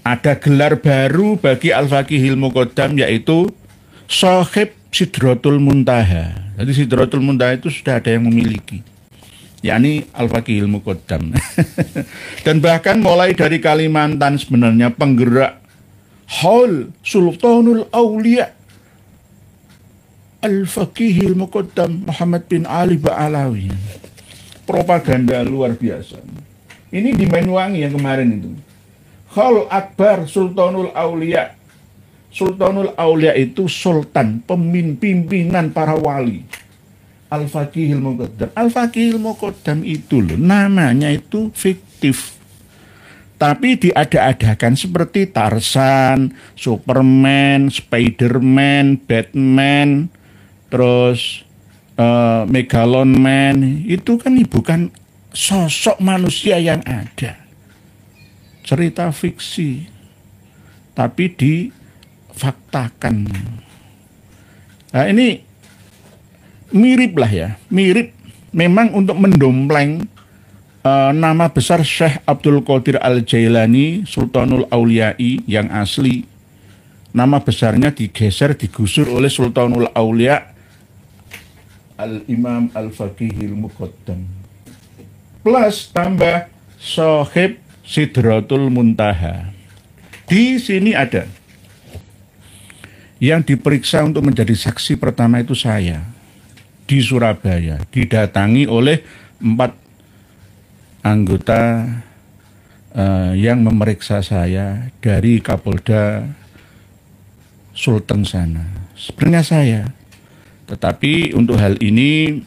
Ada gelar baru bagi Al-Faqihil Muqaddam, yaitu Shahib Sidratul Muntaha. Jadi Sidratul Muntaha itu sudah ada yang memiliki, yakni Al-Faqihil Muqaddam. Dan bahkan mulai dari Kalimantan sebenarnya penggerak Haul Sultanul Aulia Al-Faqihil Muqaddam Muhammad bin Ali Ba'alawi. Propaganda luar biasa. Ini di Banyuwangi yang kemarin itu. Haul Akbar Sultanul Aulia. Sultanul Aulia itu sultan, pimpinan para wali. Al-Faqihil Muqaddam. Al-Faqihil Muqaddam itu loh, namanya itu fiktif. Tapi diada-adakan seperti Tarzan, Superman, Spiderman, Batman, terus Megalon Man. Itu kan bukan sosok manusia yang ada. Cerita fiksi. Tapi difaktakan. Nah ini mirip lah ya, mirip memang untuk mendompleng nama besar Syekh Abdul Qadir Al-Jailani Sultanul Auliyai yang asli. Nama besarnya digeser, digusur oleh Sultanul Aulia Al-Imam Al-Faqihil Muqaddam. Plus tambah Shahib Sidratul Muntaha. Di sini ada yang diperiksa untuk menjadi saksi pertama itu saya. Di Surabaya, didatangi oleh 4 anggota yang memeriksa saya dari Kapolda Sulteng sana. Sebenarnya saya, tetapi untuk hal ini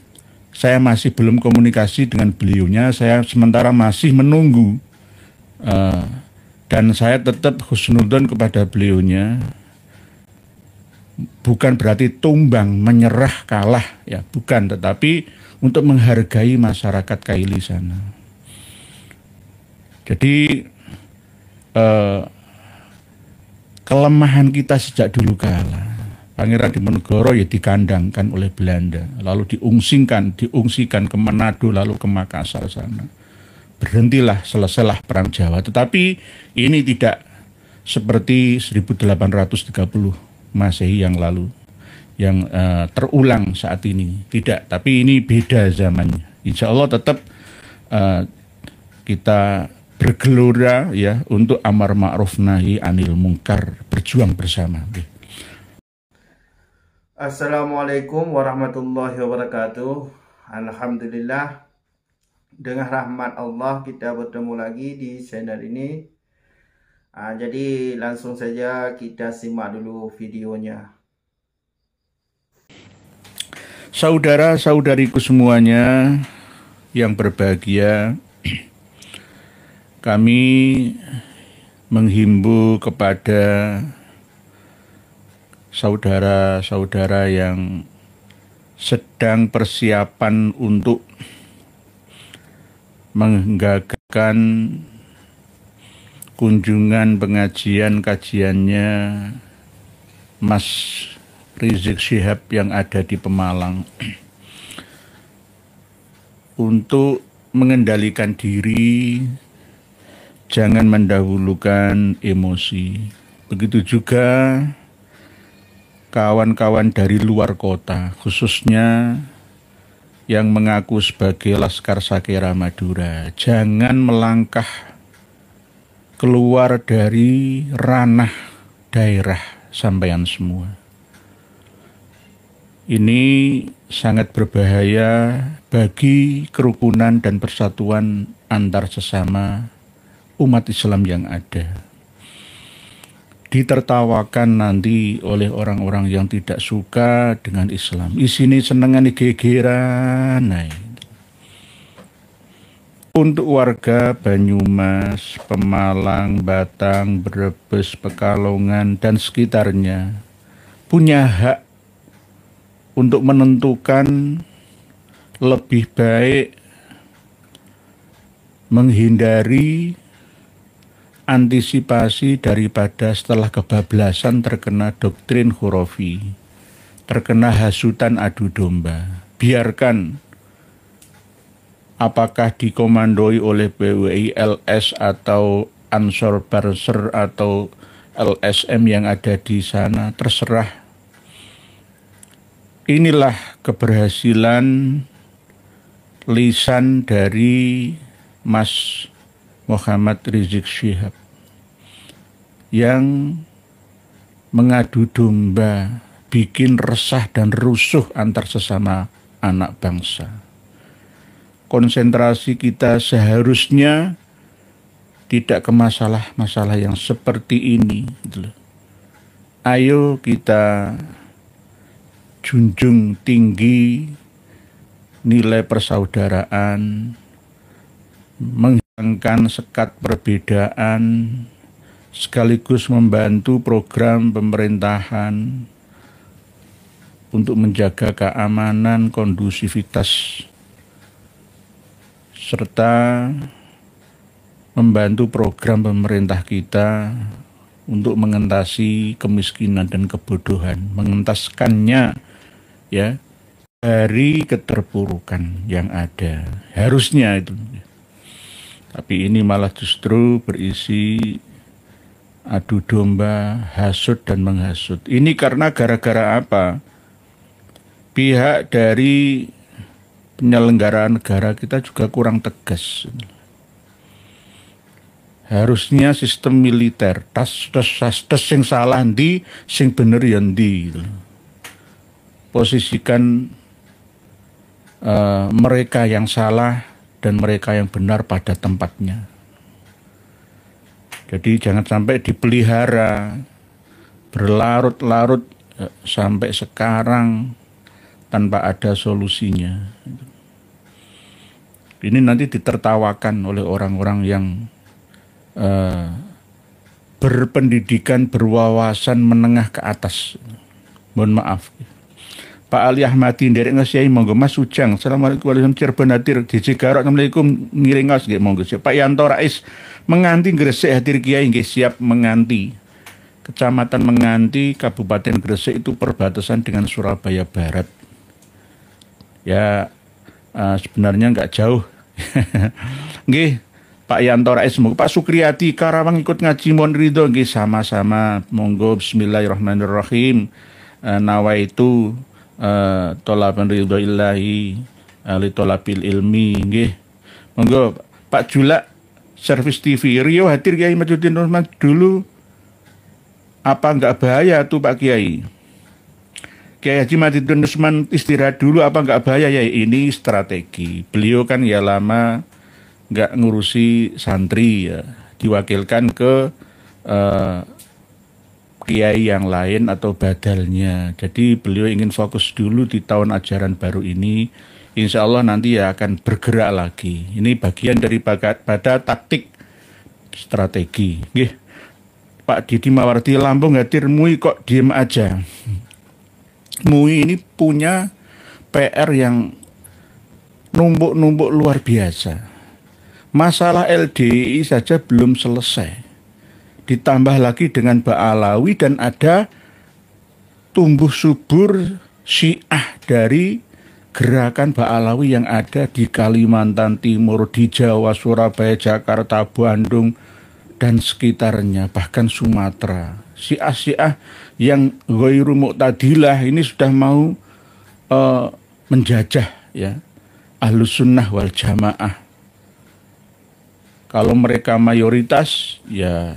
saya masih belum komunikasi dengan beliaunya. Saya sementara masih menunggu dan saya tetap husnudzon kepada beliaunya. Bukan berarti tumbang, menyerah, kalah, ya bukan, tetapi untuk menghargai masyarakat Kaili sana. Jadi kelemahan kita sejak dulu kala, Pangeran Diponegoro ya dikandangkan oleh Belanda, lalu diungsikan ke Manado, lalu ke Makassar sana. Berhentilah, selesailah Perang Jawa. Tetapi ini tidak seperti 1830 Masehi yang lalu, yang terulang saat ini. Tidak, tapi ini beda zamannya. Insya Allah tetap kita bergelora ya untuk amar ma'ruf nahi anil mungkar, berjuang bersama. Assalamualaikum warahmatullahi wabarakatuh. Alhamdulillah, dengan rahmat Allah kita bertemu lagi di channel ini. Jadi langsung saja kita simak dulu videonya. Saudara-saudariku semuanya yang berbahagia, kami menghimbau kepada saudara-saudara yang sedang persiapan untuk menggagalkan kunjungan pengajian kajiannya Mas Rizik Syihab yang ada di Pemalang untuk mengendalikan diri, jangan mendahulukan emosi. Begitu juga kawan-kawan dari luar kota, khususnya yang mengaku sebagai Laskar Sakera Madura, jangan melangkah keluar dari ranah daerah sampean semua. Ini sangat berbahaya bagi kerukunan dan persatuan antar sesama umat Islam yang ada. Ditertawakan nanti oleh orang-orang yang tidak suka dengan Islam. Isini senengan gegeran. Untuk warga Banyumas, Pemalang, Batang, Brebes, Pekalongan, dan sekitarnya punya hak untuk menentukan lebih baik menghindari antisipasi daripada setelah kebablasan terkena doktrin khurafi, terkena hasutan adu domba. Biarkan apakah dikomandoi oleh PWI, LS atau Ansor Barser atau LSM yang ada di sana, terserah. Inilah keberhasilan lisan dari Mas Muhammad Rizik Syihab yang mengadu domba, bikin resah dan rusuh antar sesama anak bangsa. Konsentrasi kita seharusnya tidak ke masalah-masalah yang seperti ini. Ayo kita junjung tinggi nilai persaudaraan, menghilangkan sekat perbedaan, sekaligus membantu program pemerintahan untuk menjaga keamanan, kondusivitas, serta membantu program pemerintah kita untuk mengentaskan kemiskinan dan kebodohan, mengentaskannya ya dari keterpurukan yang ada. Harusnya itu. Tapi ini malah justru berisi adu domba, hasut dan menghasut. Ini karena gara-gara apa? Pihak dari penyelenggaraan negara kita juga kurang tegas. Harusnya sistem militer, tas sing salah ndi, sing bener ya ndi. Posisikan mereka yang salah dan mereka yang benar pada tempatnya. Jadi jangan sampai dipelihara berlarut-larut sampai sekarang tanpa ada solusinya. Ini nanti ditertawakan oleh orang-orang yang berpendidikan, berwawasan menengah ke atas. Mohon maaf. Pak Ali Ahmadi nderek ngasiai monggo Mas Ujang. Assalamualaikum warahmatullahi wabarakatuh. Nadir DJ Garok. Assalamualaikum ngiringos nggih monggo. Pak Yanto Rais Menganti Gresik hadir kiai nggih siap menganti. Kecamatan Menganti, Kabupaten Gresik itu perbatasan dengan Surabaya Barat. Ya sebenarnya nggak jauh. Nggih, Pak Yanto Rais monggo. Pak Sukriyati Karawang ikut ngaji mohon ridho nggih sama-sama. Monggo bismillahirrahmanirrahim. Nawaitu tolaban ridho illahi li tolabil ilmi nggih. Monggo Pak Julak Servis TV Rio hadir Kiai Majuddin Rahman dulu. Apa enggak bahaya tuh Pak Kiai? Kiai Haji Majuddin Rahman istirahat dulu apa enggak bahaya ya? Ini strategi. Beliau kan ya lama enggak ngurusi santri ya, diwakilkan ke kiai yang lain atau badalnya. Jadi beliau ingin fokus dulu di tahun ajaran baru ini. Insya Allah nanti ya akan bergerak lagi. Ini bagian daripada taktik strategi. Nggih. Pak Didi Mawardi Lampung hadir. MUI kok diem aja. MUI ini punya PR yang numpuk-numpuk luar biasa. Masalah LDI saja belum selesai. Ditambah lagi dengan Ba'alawi dan ada tumbuh subur Syiah dari gerakan Ba'alawi yang ada di Kalimantan Timur, di Jawa, Surabaya, Jakarta, Bandung, dan sekitarnya, bahkan Sumatera. Syiah-syiah yang ghairu mu'tadilah ini sudah mau menjajah ya Ahlus Sunnah wal Jamaah. Kalau mereka mayoritas, ya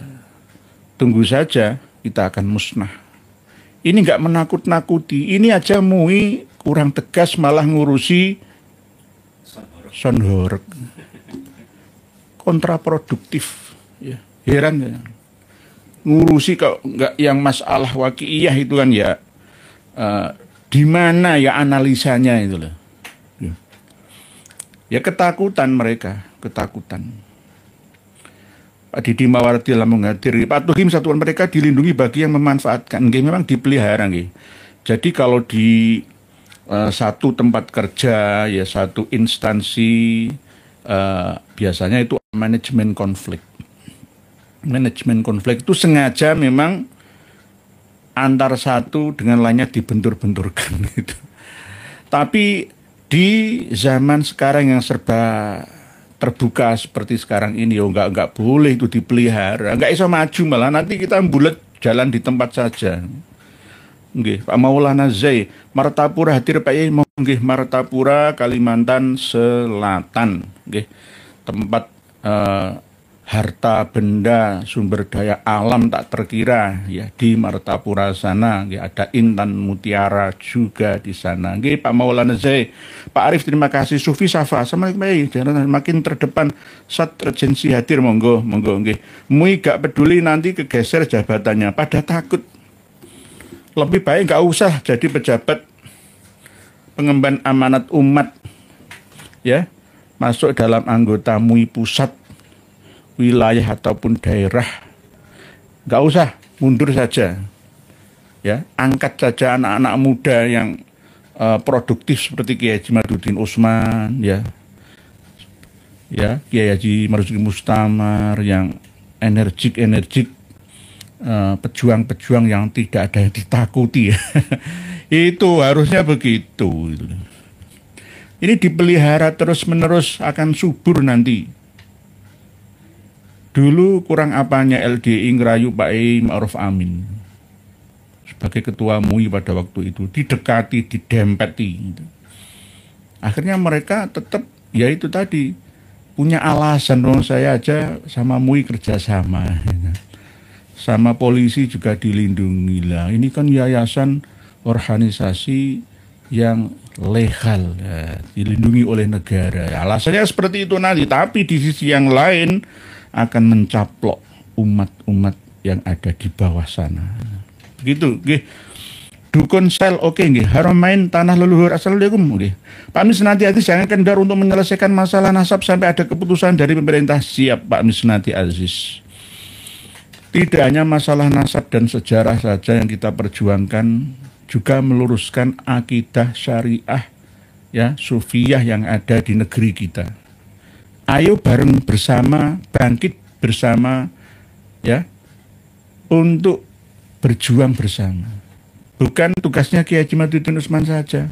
tunggu saja kita akan musnah. Ini nggak menakut-nakuti. Ini aja MUI kurang tegas malah ngurusi sonhorek. Kontraproduktif. Ya, heran ya. Ngurusi kok nggak yang masalah waqi'iyah itu kan ya. Di mana ya analisanya itu loh. Ya ketakutan mereka, ketakutan. Pak Didi Mawardi Lampung hadir. Pak Tuhim satuan mereka dilindungi bagi yang memanfaatkan. Nggih, memang dipelihara nggih. Jadi kalau di satu tempat kerja ya satu instansi biasanya itu manajemen konflik. Manajemen konflik itu sengaja memang antar satu dengan lainnya dibentur-benturkan gitu. Tapi di zaman sekarang yang serba terbuka seperti sekarang ini, enggak boleh itu dipelihara, enggak bisa maju, malah nanti kita bulet jalan di tempat saja. Nggih, Pak Maulana Zai, Martapura hadir Pak Yai, nggih, Martapura Kalimantan Selatan, nggih, tempat harta benda sumber daya alam tak terkira ya di Martapura sana, nggih, ada intan mutiara juga di sana. Nggih, Pak Maulana Zai, Pak Arif terima kasih, Sufi Safa, Assalamualaikum Pak Yai, jangan makin terdepan saat urgensi hadir, monggo nggih. Mui gak peduli nanti kegeser jabatannya, pada takut. Lebih baik nggak usah jadi pejabat pengemban amanat umat, ya, masuk dalam anggota MUI pusat, wilayah ataupun daerah, nggak usah, mundur saja, ya, angkat saja anak-anak muda yang produktif seperti Kiai Haji Madudin Usman, ya, Kiai Haji Marzuki Mustamar yang energik, pejuang-pejuang yang tidak ada yang ditakuti. Itu harusnya begitu. Ini dipelihara terus-menerus akan subur nanti. Dulu kurang apanya LDI ngerayu Pak E. Ma'ruf Amin sebagai ketua MUI pada waktu itu, didekati, didempeti. Akhirnya mereka tetap, ya itu tadi, punya alasan, dong, saya aja sama MUI kerjasama. Sama polisi juga dilindungi lah. Ini kan yayasan organisasi yang legal, ya, dilindungi oleh negara. Ya, alasannya seperti itu nanti. Tapi di sisi yang lain akan mencaplok umat-umat yang ada di bawah sana. Begitu. Nggih. Dukun sel oke nggih. Haramain tanah leluhur. Assalamualaikum nggih. Pak Misnati Aziz jangan kendor untuk menyelesaikan masalah nasab sampai ada keputusan dari pemerintah. Siap Pak Misnati Aziz. Tidak hanya masalah nasab dan sejarah saja yang kita perjuangkan, juga meluruskan akidah syariah, ya, sufiyah yang ada di negeri kita. Ayo bareng bersama, bangkit bersama, ya, untuk berjuang bersama. Bukan tugasnya Kiai Haji Madudin Usman saja.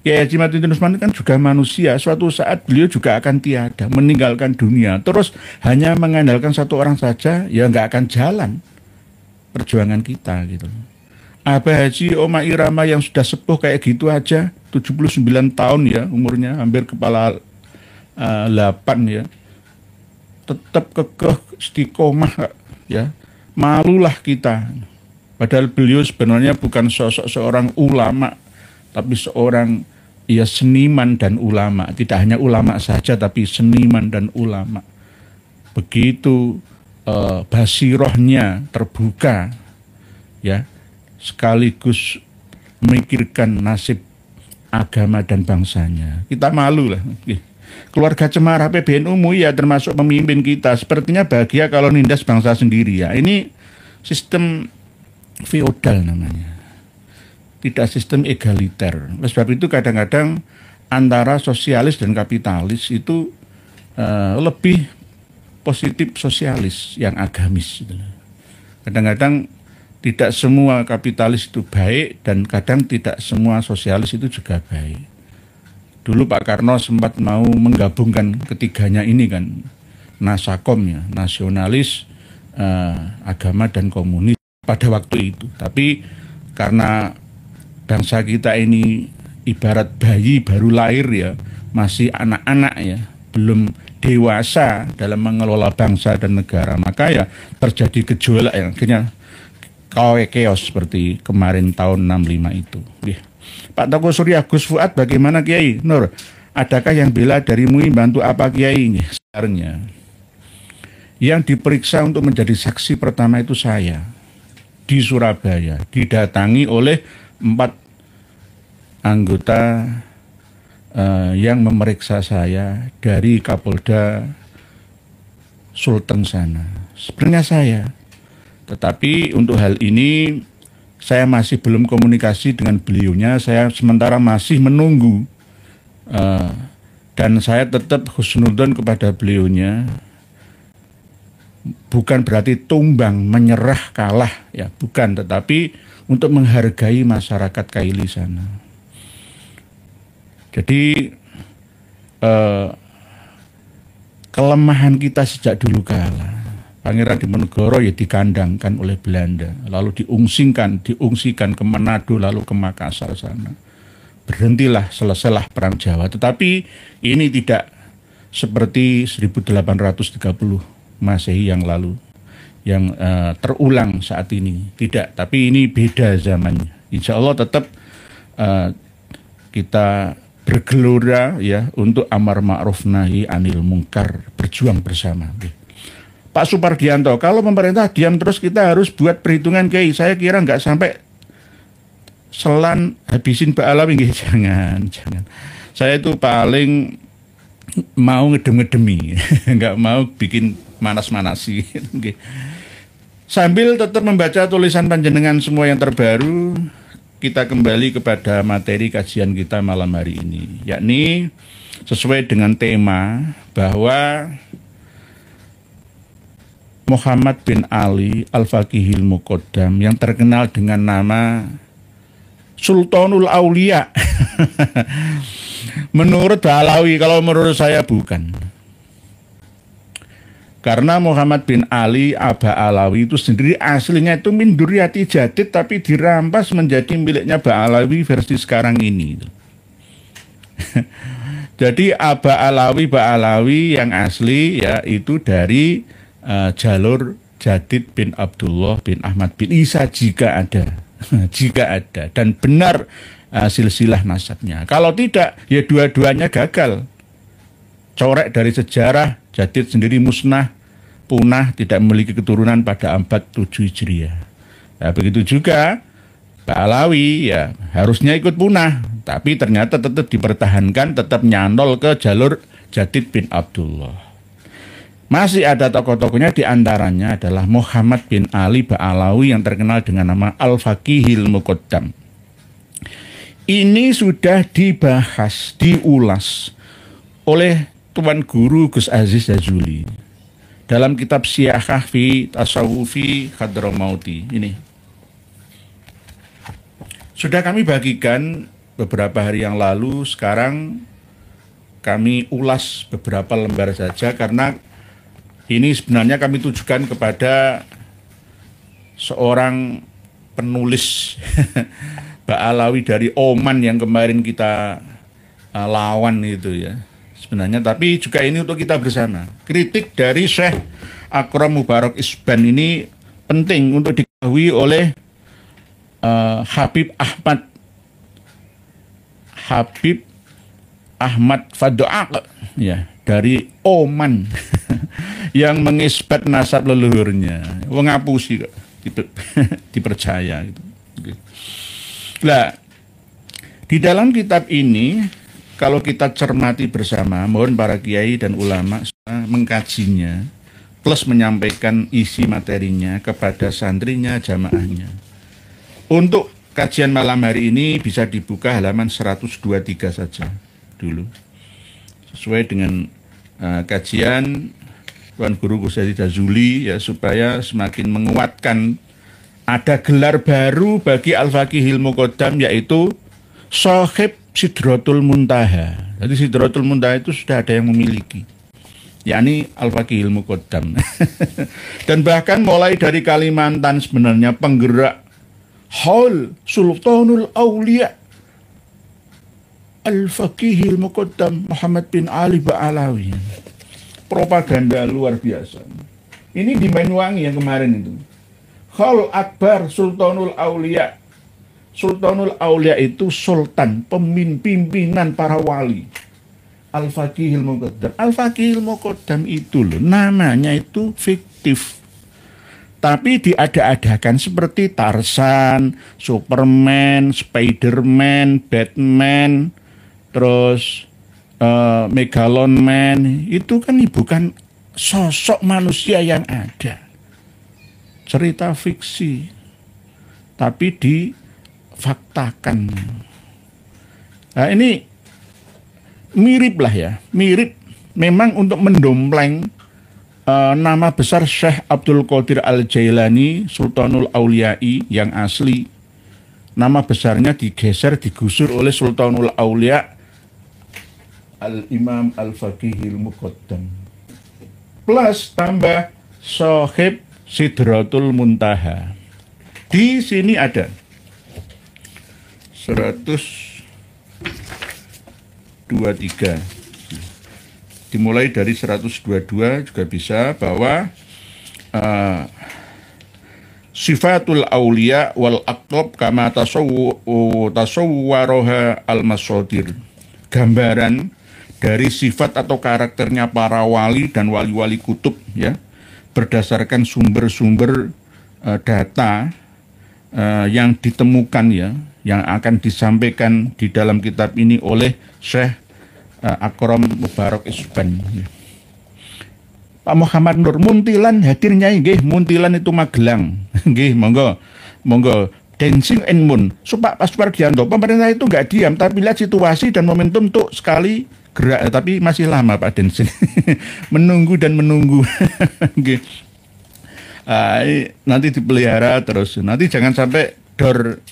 Kiai Haji Madudin Usman kan juga manusia, suatu saat beliau juga akan tiada, meninggalkan dunia. Terus hanya mengandalkan satu orang saja, ya nggak akan jalan perjuangan kita gitu. Abah Haji Oma Irama yang sudah sepuh kayak gitu aja, 79 tahun ya umurnya, hampir kepala 8 ya, tetap kekeh istiqomah ya, malulah kita. Padahal beliau sebenarnya bukan sosok seorang ulama, tapi seorang, ya, seniman dan ulama. Tidak hanya ulama saja, tapi seniman dan ulama. Begitu basirohnya terbuka, ya, sekaligus memikirkan nasib agama dan bangsanya. Kita malu lah. Keluarga Cemara PBNU MUI ya termasuk pemimpin kita. Sepertinya bahagia kalau nindas bangsa sendiri ya. Ini sistem feodal namanya. Tidak sistem egaliter. Oleh sebab itu kadang-kadang antara sosialis dan kapitalis itu lebih positif sosialis yang agamis. Kadang-kadang tidak semua kapitalis itu baik dan kadang tidak semua sosialis itu juga baik. Dulu Pak Karno sempat mau menggabungkan ketiganya ini kan, Nasakom ya, nasionalis, agama dan komunis pada waktu itu. Tapi karena bangsa kita ini ibarat bayi baru lahir ya, masih anak-anak ya, belum dewasa dalam mengelola bangsa dan negara, maka ya terjadi gejolak yang akhirnya chaos seperti kemarin tahun 65 itu. Pak Toko Surya Gus Fuad bagaimana Kiai? Nur, adakah yang bela dari MUI bantu apa Kiai? Sebenarnya yang diperiksa untuk menjadi saksi pertama itu saya di Surabaya, didatangi oleh 4 anggota yang memeriksa saya dari Kapolda Sulteng sana. Sebenarnya saya, tetapi untuk hal ini saya masih belum komunikasi dengan beliaunya. Saya sementara masih menunggu dan saya tetap husnudzon kepada beliaunya. Bukan berarti tumbang, menyerah, kalah ya, bukan, tetapi untuk menghargai masyarakat Kaili sana. Jadi kelemahan kita sejak dulu kala. Pangeran Diponegoro ya dikandangkan oleh Belanda, lalu diungsikan ke Manado, lalu ke Makassar sana. Berhentilah, selesailah Perang Jawa. Tetapi ini tidak seperti 1830 Masehi yang lalu, yang terulang saat ini. Tidak, tapi ini beda zamannya. Insya Allah tetap kita bergelora ya untuk amar ma'ruf nahi anil mungkar, berjuang bersama. Pak Supardianto, kalau pemerintah diam terus kita harus buat perhitungan Kiai. Saya kira nggak sampai selan habisin Pak Alawi. Jangan. Saya itu paling mau ngedem-ngedemi, nggak mau bikin manas-manasi. Sambil tetap membaca tulisan panjenengan semua yang terbaru, kita kembali kepada materi kajian kita malam hari ini, yakni sesuai dengan tema bahwa Muhammad bin Ali Al-Faqihil Muqaddam yang terkenal dengan nama Sultanul Aulia. Menurut Alawi, kalau menurut saya bukan. Karena Muhammad bin Ali Aba Alawi itu sendiri aslinya itu min Duriyati Jadid, tapi dirampas menjadi miliknya Ba Alawi versi sekarang ini. Jadi Aba Alawi, Ba Alawi yang asli ya itu dari jalur Jadid bin Abdullah bin Ahmad bin Isa jika ada. Jika ada dan benar silsilah nasabnya. Kalau tidak, ya dua-duanya gagal. Corek dari sejarah, Jadid sendiri musnah, punah, tidak memiliki keturunan pada abad 7 Hijriah. Nah, begitu juga Pak Alawi ya harusnya ikut punah, tapi ternyata tetap dipertahankan, tetap nyantol ke jalur Jadid bin Abdullah. Masih ada tokoh-tokohnya, diantaranya adalah Muhammad bin Ali Ba'alawi yang terkenal dengan nama Al-Faqihil Muqaddam. Ini sudah dibahas, diulas oleh Tuan Guru Gus Aziz Jazuli dalam kitab Siyahah fi Tasawufi Hadramauti. Ini sudah kami bagikan beberapa hari yang lalu, sekarang kami ulas beberapa lembar saja karena ini sebenarnya kami tujukan kepada seorang penulis Mbak Alawi dari Oman yang kemarin kita lawan itu ya. Sebenarnya, tapi juga ini untuk kita bersama. Kritik dari Syekh Akram Mubarak Isban ini penting untuk diketahui oleh Habib Ahmad Fado'aq ya, dari Oman yang mengisbat nasab leluhurnya, ngapusi kok, dipercaya gitu. Nah, di dalam kitab ini kalau kita cermati bersama, mohon para kiai dan ulama mengkajinya plus menyampaikan isi materinya kepada santrinya, jamaahnya. Untuk kajian malam hari ini bisa dibuka halaman 123 saja dulu. Sesuai dengan kajian Tuan Guru Gus Aziz Jazuli ya, supaya semakin menguatkan ada gelar baru bagi Al-Faqihil Muqaddam, yaitu Shahib Sidratul Muntaha. Jadi Sidratul Muntaha itu sudah ada yang memiliki, yakni Al-Faqihil Muqaddam. Dan bahkan mulai dari Kalimantan sebenarnya penggerak Haul Sultanul Aulia Al-Faqihil Muqaddam Muhammad bin Ali Ba'alawi. Propaganda luar biasa. Ini di Banyuwangi yang kemarin itu. Khaul Akbar Sultanul Aulia. Sultanul Aulia itu sultan, pimpinan para wali. Al-Faqihil Muqaddam. Al-Faqihil Muqaddam itu loh, namanya itu fiktif. Tapi diada-adakan seperti Tarzan, Superman, Spiderman, Batman, terus Megalon Man, itu kan bukan sosok manusia yang ada. Cerita fiksi, tapi difaktakan. Nah ini mirip lah ya, mirip memang untuk mendompleng nama besar Syekh Abdul Qadir Al-Jailani Sultanul Auliyai yang asli. Nama besarnya digeser, digusur oleh Sultanul Aulia Al-Imam Al-Faqihil Muqaddam. plus tambah Sohib Sidratul Muntaha. Di sini ada 123. Dimulai dari 122 juga bisa, bahwa sifatul aulia wal aqtab kama tasawwaroha al-masadir. Gambaran dari sifat atau karakternya para wali dan wali-wali kutub, ya, berdasarkan sumber-sumber data yang ditemukan, ya, yang akan disampaikan di dalam kitab ini oleh Syekh Akram Mubarak Isban. Pak Muhammad Nur, Muntilan hadirnya nggih, Muntilan itu Magelang. Nggih, monggo. Monggo. Dancing and Moon. Pak Supardianto, pemerintah itu nggak diam, tapi lihat situasi dan momentum untuk sekali gerak, tapi masih lama Pak Dancing. Menunggu dan menunggu. Nggih. Nanti dipelihara terus. Nanti jangan sampai dor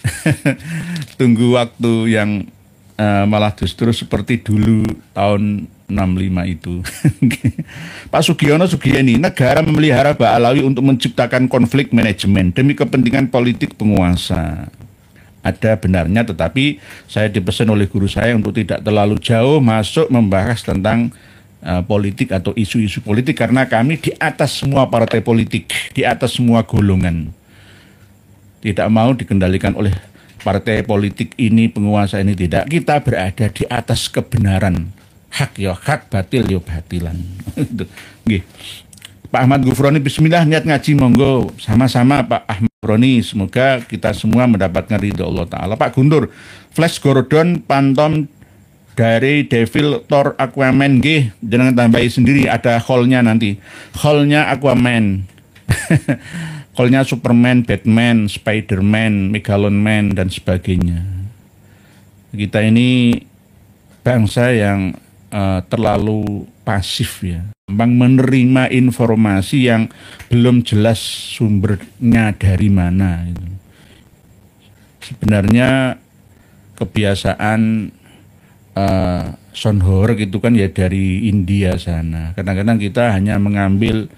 tunggu waktu yang malah justru seperti dulu tahun 65 itu. Pak Sugiono Sugieni, negara memelihara Mbak Alawi untuk menciptakan konflik manajemen demi kepentingan politik penguasa. Ada benarnya, tetapi saya dipesan oleh guru saya untuk tidak terlalu jauh masuk membahas tentang politik atau isu-isu politik, karena kami di atas semua partai politik, di atas semua golongan. Tidak mau dikendalikan oleh partai politik ini, penguasa ini, tidak. Kita berada di atas kebenaran. Hak ya hak, batil ya batilan. Nggih. Pak Ahmad Gufroni, bismillah, niat ngaji monggo. Sama-sama Pak Ahmad Gufroni, semoga kita semua mendapatkan ridho Allah Ta'ala. Pak Guntur, Flash Gordon Phantom dari Devil, Thor, Aquaman, nggih, jangan tambahi sendiri, ada hall-nya nanti. Hall-nya Aquaman. Hall-nya Superman, Batman, Spiderman, Megalon Man, dan sebagainya. Kita ini bangsa yang terlalu pasif, ya, gampang menerima informasi yang belum jelas sumbernya dari mana. Gitu. Sebenarnya kebiasaan sonhor gitu kan ya dari India sana. Kadang-kadang kita hanya mengambil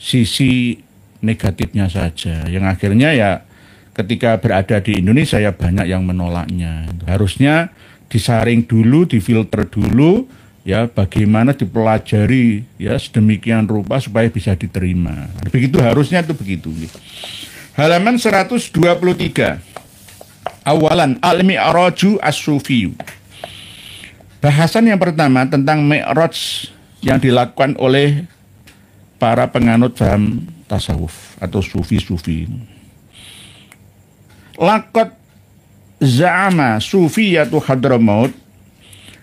sisi negatifnya saja, yang akhirnya ya ketika berada di Indonesia ya banyak yang menolaknya. Harusnya disaring dulu, difilter dulu, ya, bagaimana dipelajari, ya, sedemikian rupa supaya bisa diterima. Begitu harusnya, itu begitu. Halaman 123. Awalan al-mi'raju as-sufiyu. Bahasan yang pertama tentang mi'raj yang dilakukan oleh para penganut paham tasawuf atau sufi-sufi. Laqad za'ama sufiyatu Hadramaut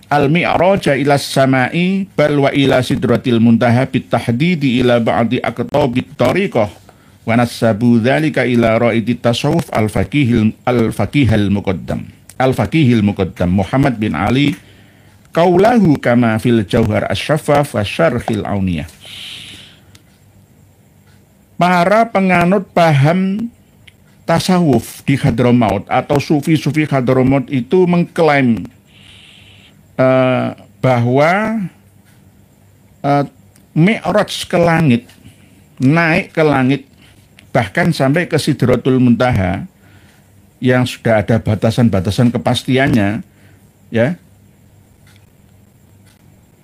al-mi'raja ila samai bal wa ila sidratil muntaha bitahdidi ila ba'di aqtabit tariqah wa nasabu dzalika ila ra'idi tasawuf al-faqihil muqaddam Muhammad bin Ali qaulahu kama fil jauhar asy-syaffaf wa syarhil auniyah. Para penganut paham tasawuf di Hadramaut atau sufi-sufi Hadramaut itu mengklaim bahwa mi'raj ke langit, naik ke langit, bahkan sampai ke Sidratul Muntaha yang sudah ada batasan-batasan kepastiannya, ya,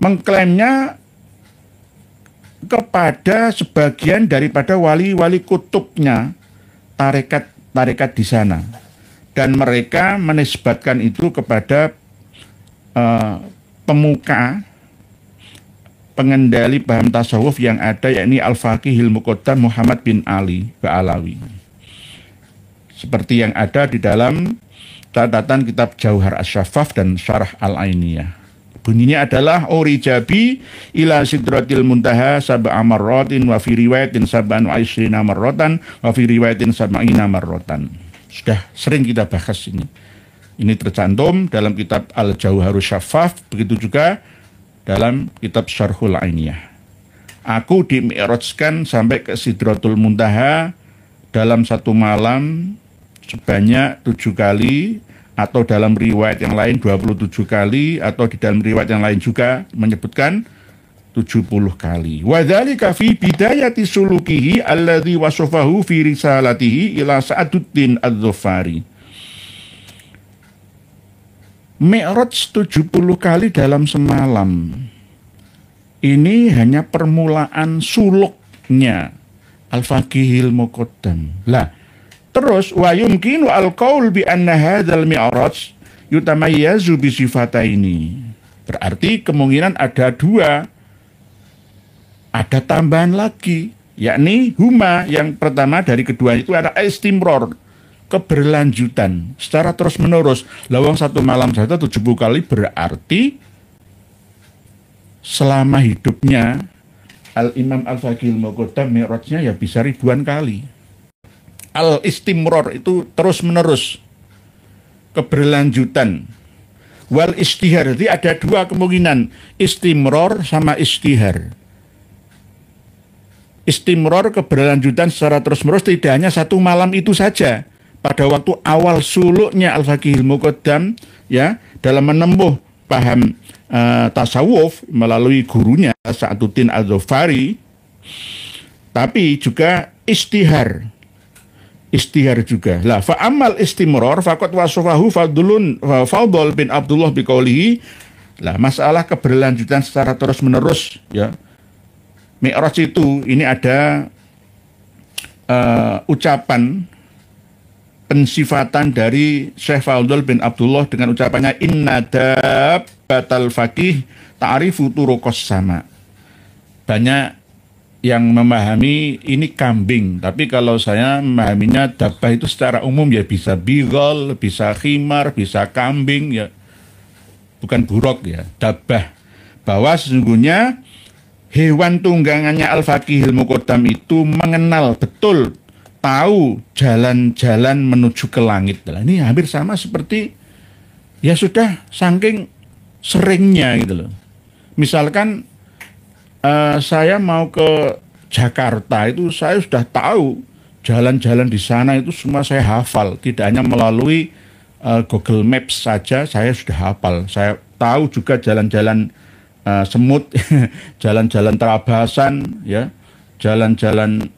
mengklaimnya kepada sebagian daripada wali-wali kutubnya, tarekat di sana, dan mereka menisbatkan itu kepada pemuka pengendali paham tasawuf yang ada, yakni Al-Faqihil Muqaddam Muhammad bin Ali Ba'alawi, seperti yang ada di dalam catatan kitab Jauhar Asy-Syaffaf dan Syarah Al-Ainiyah. Bunyinya adalah Urijabi ila sidratil muntaha sab'a marratin wa fi riwayatin sab'an wa isrina marratan wa fi riwayatin sab'ina marratan. Sudah sering kita bahas ini. Ini tercantum dalam kitab Al-Jauharus Syaffaf, begitu juga dalam kitab Syarhul Ainiyah. Aku dimi'rajkan sampai ke Sidratul Muntaha dalam satu malam sebanyak 7 kali, atau dalam riwayat yang lain 27 kali, atau di dalam riwayat yang lain juga menyebutkan 70 kali. Wa dzalika fi bidayati sulukihi alladzi wasafahu fi risalatihi ila Sa'aduddin Az-Dzufari. Mi'raj 70 kali dalam semalam. Ini hanya permulaan suluknya Al-Faqihil Muqaddam. Lah, terus wa yumkinu al-qaul bi anna hadzal mi'raj yutamayyazu bi sifataini. Berarti kemungkinan ada dua, ada tambahan lagi, yakni huma, yang pertama dari kedua itu ada istimror, keberlanjutan secara terus menerus. Lawang satu malam saja 70 kali berarti selama hidupnya Al-Imam Al-Faqihil Muqaddam mi'rajnya ya bisa ribuan kali. Al-istimror itu terus menerus, keberlanjutan. Wal istihar, jadi ada dua kemungkinan, istimror sama istihar. Istimror, keberlanjutan secara terus menerus, tidak hanya satu malam itu saja. Pada waktu awal suluknya Al-Faqihil Muqaddam, ya, dalam menempuh paham tasawuf melalui gurunya Sa'aduddin Az-Dzufari, tapi juga istihar juga. Lah fa amal istimror faqad wasafahu Fadl bin Abdullah biqaulihi. Lah masalah keberlanjutan secara terus menerus, ya, Mi'raj itu ini ada ucapan pensifatan dari Syekh Fadl bin Abdullah dengan ucapannya inna dabbatal faqih ta'rifu turuqas sama. Banyak yang memahami ini kambing, tapi kalau saya memahaminya dabbah itu secara umum, ya bisa bigol, bisa khimar, bisa kambing, ya bukan buruk, ya dabbah. Bahwa sesungguhnya hewan tunggangannya Al-Faqihil Muqaddam itu mengenal betul, tahu jalan-jalan menuju ke langit. Nah, ini hampir sama seperti, ya sudah saking seringnya gitu loh. Misalkan saya mau ke Jakarta itu saya sudah tahu jalan-jalan di sana itu semua saya hafal. Tidak hanya melalui Google Maps saja saya sudah hafal. Saya tahu juga jalan-jalan semut, jalan-jalan terabasan, ya, jalan-jalan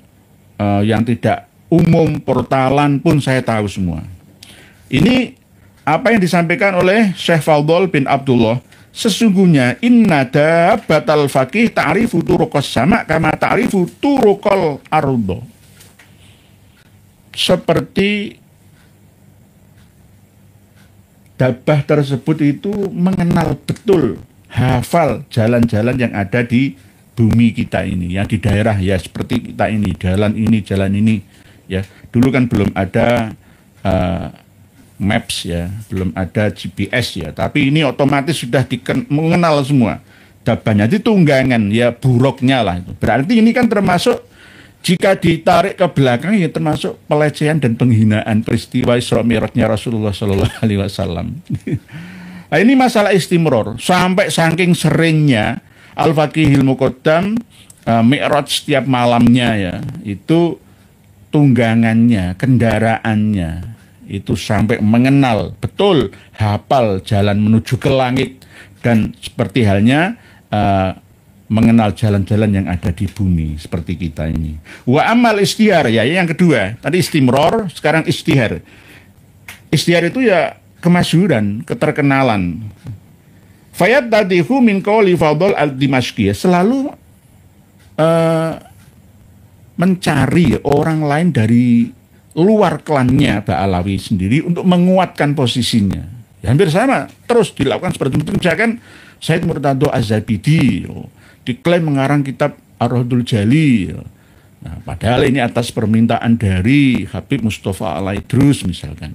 yang tidak umum, portalan pun saya tahu semua. Ini apa yang disampaikan oleh Syekh Fadl bin Abdullah. Sesungguhnya inna dabbatal faqih ta'rifu turuqas sama kama ta'rifu turuqal ardo. Seperti dabbah tersebut itu mengenal betul, hafal jalan-jalan yang ada di bumi kita ini, yang di daerah, ya seperti kita ini, jalan ini, ya. Dulu kan belum ada maps, ya, belum ada GPS, ya, tapi ini otomatis sudah mengenal semua dabbahnya. Itu tunggangan, ya, buruknya lah itu. Berarti ini kan termasuk, jika ditarik ke belakang, ya termasuk pelecehan dan penghinaan peristiwa Isra Mi'rajnya Rasulullah Shallallahu Alaihi Wasallam. Nah, ini masalah istimror, sampai saking seringnya Al-Faqihil Muqaddam Mi'raj setiap malamnya, ya, itu tunggangannya, kendaraannya itu sampai mengenal betul, hafal jalan menuju ke langit, dan seperti halnya mengenal jalan-jalan yang ada di bumi seperti kita ini. Wa amal istihar, ya, yang kedua, tadi istimror, sekarang istihar. Istihar itu ya kemasyhuran, keterkenalan. Fayat tadihu min qauli Fadl al-Dimashqi, selalu mencari orang lain dari luar klannya Ba'alawi sendiri untuk menguatkan posisinya. Ya, hampir sama terus dilakukan seperti itu. Misalkan Said Murtado Az-Zabidi diklaim mengarang kitab Ar-Rahdul Jali. Nah, padahal ini atas permintaan dari Habib Mustafa Al-Idrus misalkan.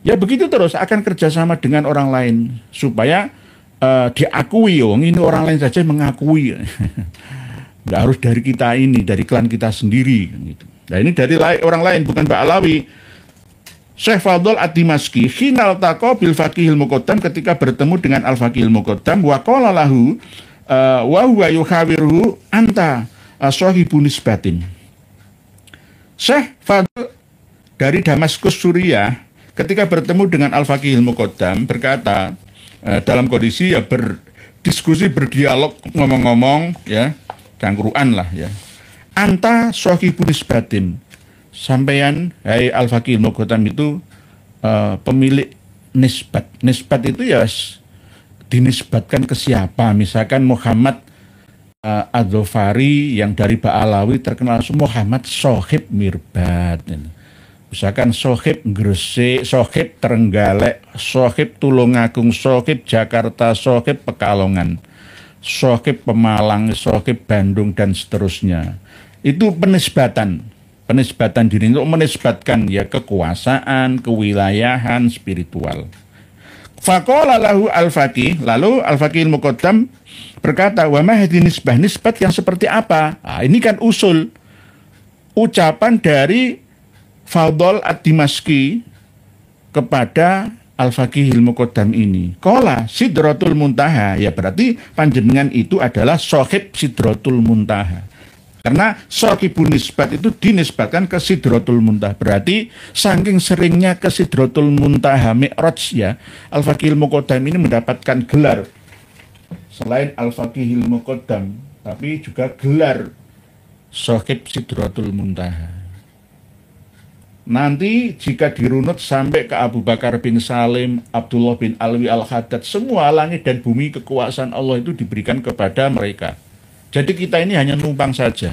Ya begitu terus, akan kerjasama dengan orang lain supaya diakui, ini orang lain saja mengakui. Nggak harus dari kita ini, dari klan kita sendiri, gitu. Nah, ini dari orang lain, bukan Ba'alawi. Syekh Fadl ad-Dimashqi hinal taqa bil Faqihil Muqaddam, ketika bertemu dengan Al-Faqihil Muqaddam, wa qala lahu wa huwa yuhawiruhu anta sahibun nisbatin. Syekh Fadl dari Damaskus, Suriah, ketika bertemu dengan Al-Faqihil Muqaddam berkata, dalam kondisi ya diskusi berdialog ngomong-ngomong ya, cangkruan lah ya. Anta sohibun nisbatin. Sampeyan hai Al-Faqih Muqaddam itu pemilik nisbat. Nisbat itu ya dinisbatkan ke siapa? Misalkan Muhammad Ad-Dhofari yang dari Ba'alawi terkenal Muhammad Sohib Mirbat. Misalkan Sohib Gresik, Sohib Trenggalek, Sohib Tulungagung, Sohib Jakarta, Sohib Pekalongan, Sohib Pemalang, Sohib Bandung, dan seterusnya. Itu penisbatan diri untuk menisbatkan ya kekuasaan, kewilayahan, spiritual. Faqala lahu Al-Faqih, lalu Al-Faqih Muqaddam berkata, wa ma hadhihi nisbah, nisbat yang seperti apa? Nah, ini kan usul ucapan dari Fadl Ad-Dimashqi kepada Al-Faqih Muqaddam ini. Qala Sidratul Muntaha, ya berarti panjenengan itu adalah sohib Sidratul Muntaha. Karena sohibun nisbat itu dinisbatkan ke Sidratul Muntaha. Berarti saking seringnya ke Sidratul Muntaha Mi'raj ya, Al-Faqih Muqaddam ini mendapatkan gelar selain Al-Faqih Muqaddam, tapi juga gelar sohib Sidratul Muntaha. Nanti jika dirunut sampai ke Abu Bakar bin Salim, Abdullah bin Alwi Al-Haddad, semua langit dan bumi kekuasaan Allah itu diberikan kepada mereka. Jadi kita ini hanya numpang saja.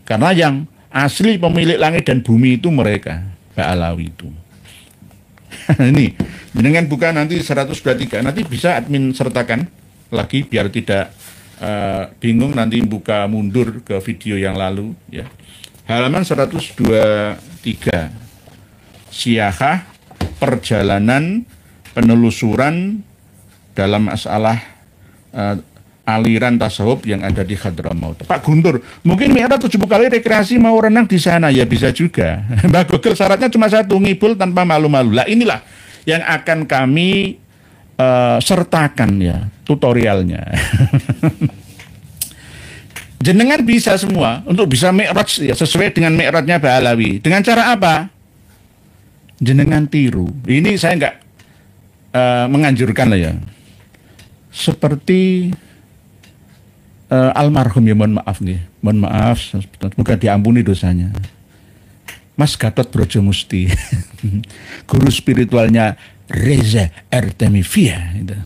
Karena yang asli pemilik langit dan bumi itu mereka, Ba'alawi itu. Ini, dengan buka nanti 123, nanti bisa admin sertakan lagi biar tidak bingung nanti buka mundur ke video yang lalu ya. Halaman 123. Siyahah, perjalanan penelusuran dalam masalah aliran tasawuf yang ada di Hadramaut. Pak Guntur, mungkin Mi'raj 7 kali rekreasi mau renang di sana, ya bisa juga. Mbak Google syaratnya cuma satu, ngibul tanpa malu-malu. Lah inilah yang akan kami sertakan ya tutorialnya. Jenengan bisa semua untuk bisa Mi'raj ya sesuai dengan Mi'rajnya Ba'alawi. Dengan cara apa? Jenengan tiru. Ini saya nggak menganjurkan lah ya. Seperti almarhum ya, mohon maaf nih, mohon maaf, semoga diampuni dosanya. Mas Gatot Brojomusti, guru spiritualnya Reza Artemivia. Gitu.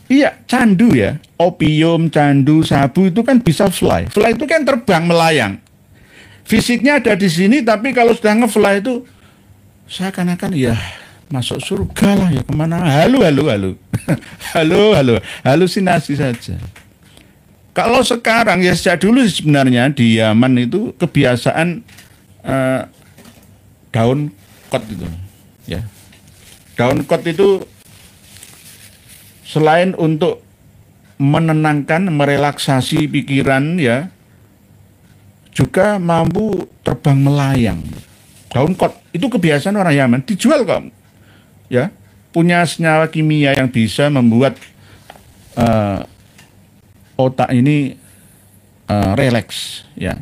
Iya, candu ya, opium, candu, sabu itu kan bisa fly. Fly itu kan terbang, melayang. Fisiknya ada di sini, tapi kalau sudah nge-fly itu seakan-akan ya masuk surga lah ya, kemana? Halo, halusinasi saja. Kalau sekarang ya sejak dulu sebenarnya di Yaman itu kebiasaan daun kot itu, ya. Daun kot itu selain untuk menenangkan, merelaksasi pikiran ya, juga mampu terbang melayang. Daun kot itu kebiasaan orang Yaman, dijual kok. Ya, punya senyawa kimia yang bisa membuat otak ini rileks, ya,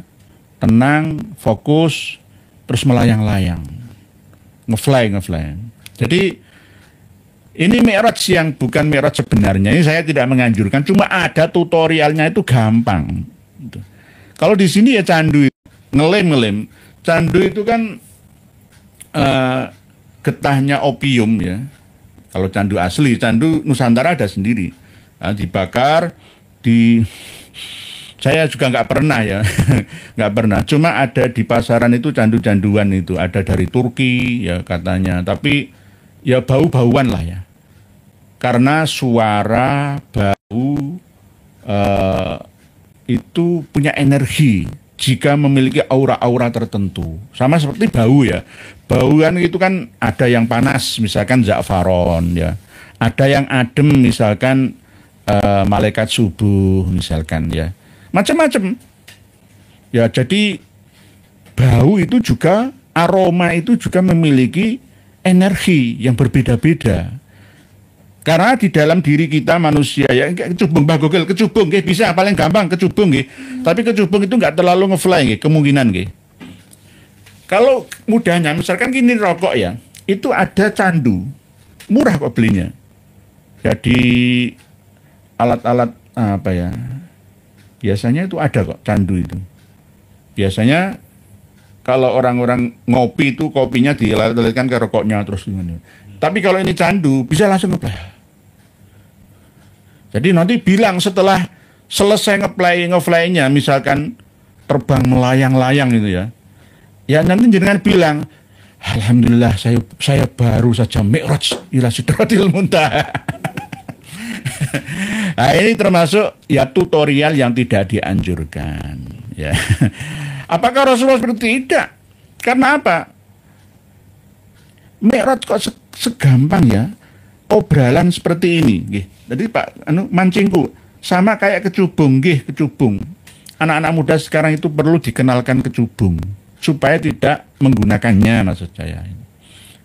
tenang, fokus, terus melayang-layang, ngefly. Jadi ini Mi'raj yang bukan Mi'raj sebenarnya. Ini saya tidak menganjurkan, cuma ada tutorialnya itu gampang. Kalau di sini ya candu, ngelem. Candu itu kan getahnya opium ya. Kalau candu asli, candu Nusantara ada sendiri. Nah, dibakar, saya juga nggak pernah ya, nggak pernah. Cuma ada di pasaran itu candu-canduan itu, ada dari Turki ya katanya. Tapi ya bau-bauan lah ya. Karena suara, bau itu punya energi jika memiliki aura-aura tertentu. Sama seperti bau ya. Bauan itu kan ada yang panas, misalkan za'faron ya. Ada yang adem, misalkan malaikat subuh, misalkan ya. Macam-macam. Ya, jadi bau itu juga, aroma itu juga memiliki energi yang berbeda-beda. Karena di dalam diri kita manusia ya, kecubung Mbah Gogel, kecubung bisa paling gampang kecubung tapi kecubung itu nggak terlalu ngefly kemungkinan Kalau mudahnya misalkan gini rokok ya, itu ada candu, murah kok belinya. Jadi alat-alat apa ya? Biasanya itu ada kok candu itu. Biasanya kalau orang-orang ngopi itu kopinya dilalit-lalitkan ke rokoknya terus gimana. Tapi kalau ini candu bisa langsung ngeplay. Jadi nanti bilang setelah selesai ngefly-nya misalkan terbang melayang-layang gitu ya. Ya nanti jenengan bilang, alhamdulillah saya baru saja mi'raj ila sidratil muntaha. Nah, ini termasuk ya tutorial yang tidak dianjurkan ya. Apakah Rasulullah seperti tidak? Karena apa? Mi'raj kok segampang ya obralan seperti ini nggih. Jadi Pak mancingku sama kayak kecubung nggih, kecubung. Anak-anak muda sekarang itu perlu dikenalkan kecubung supaya tidak menggunakannya maksud saya.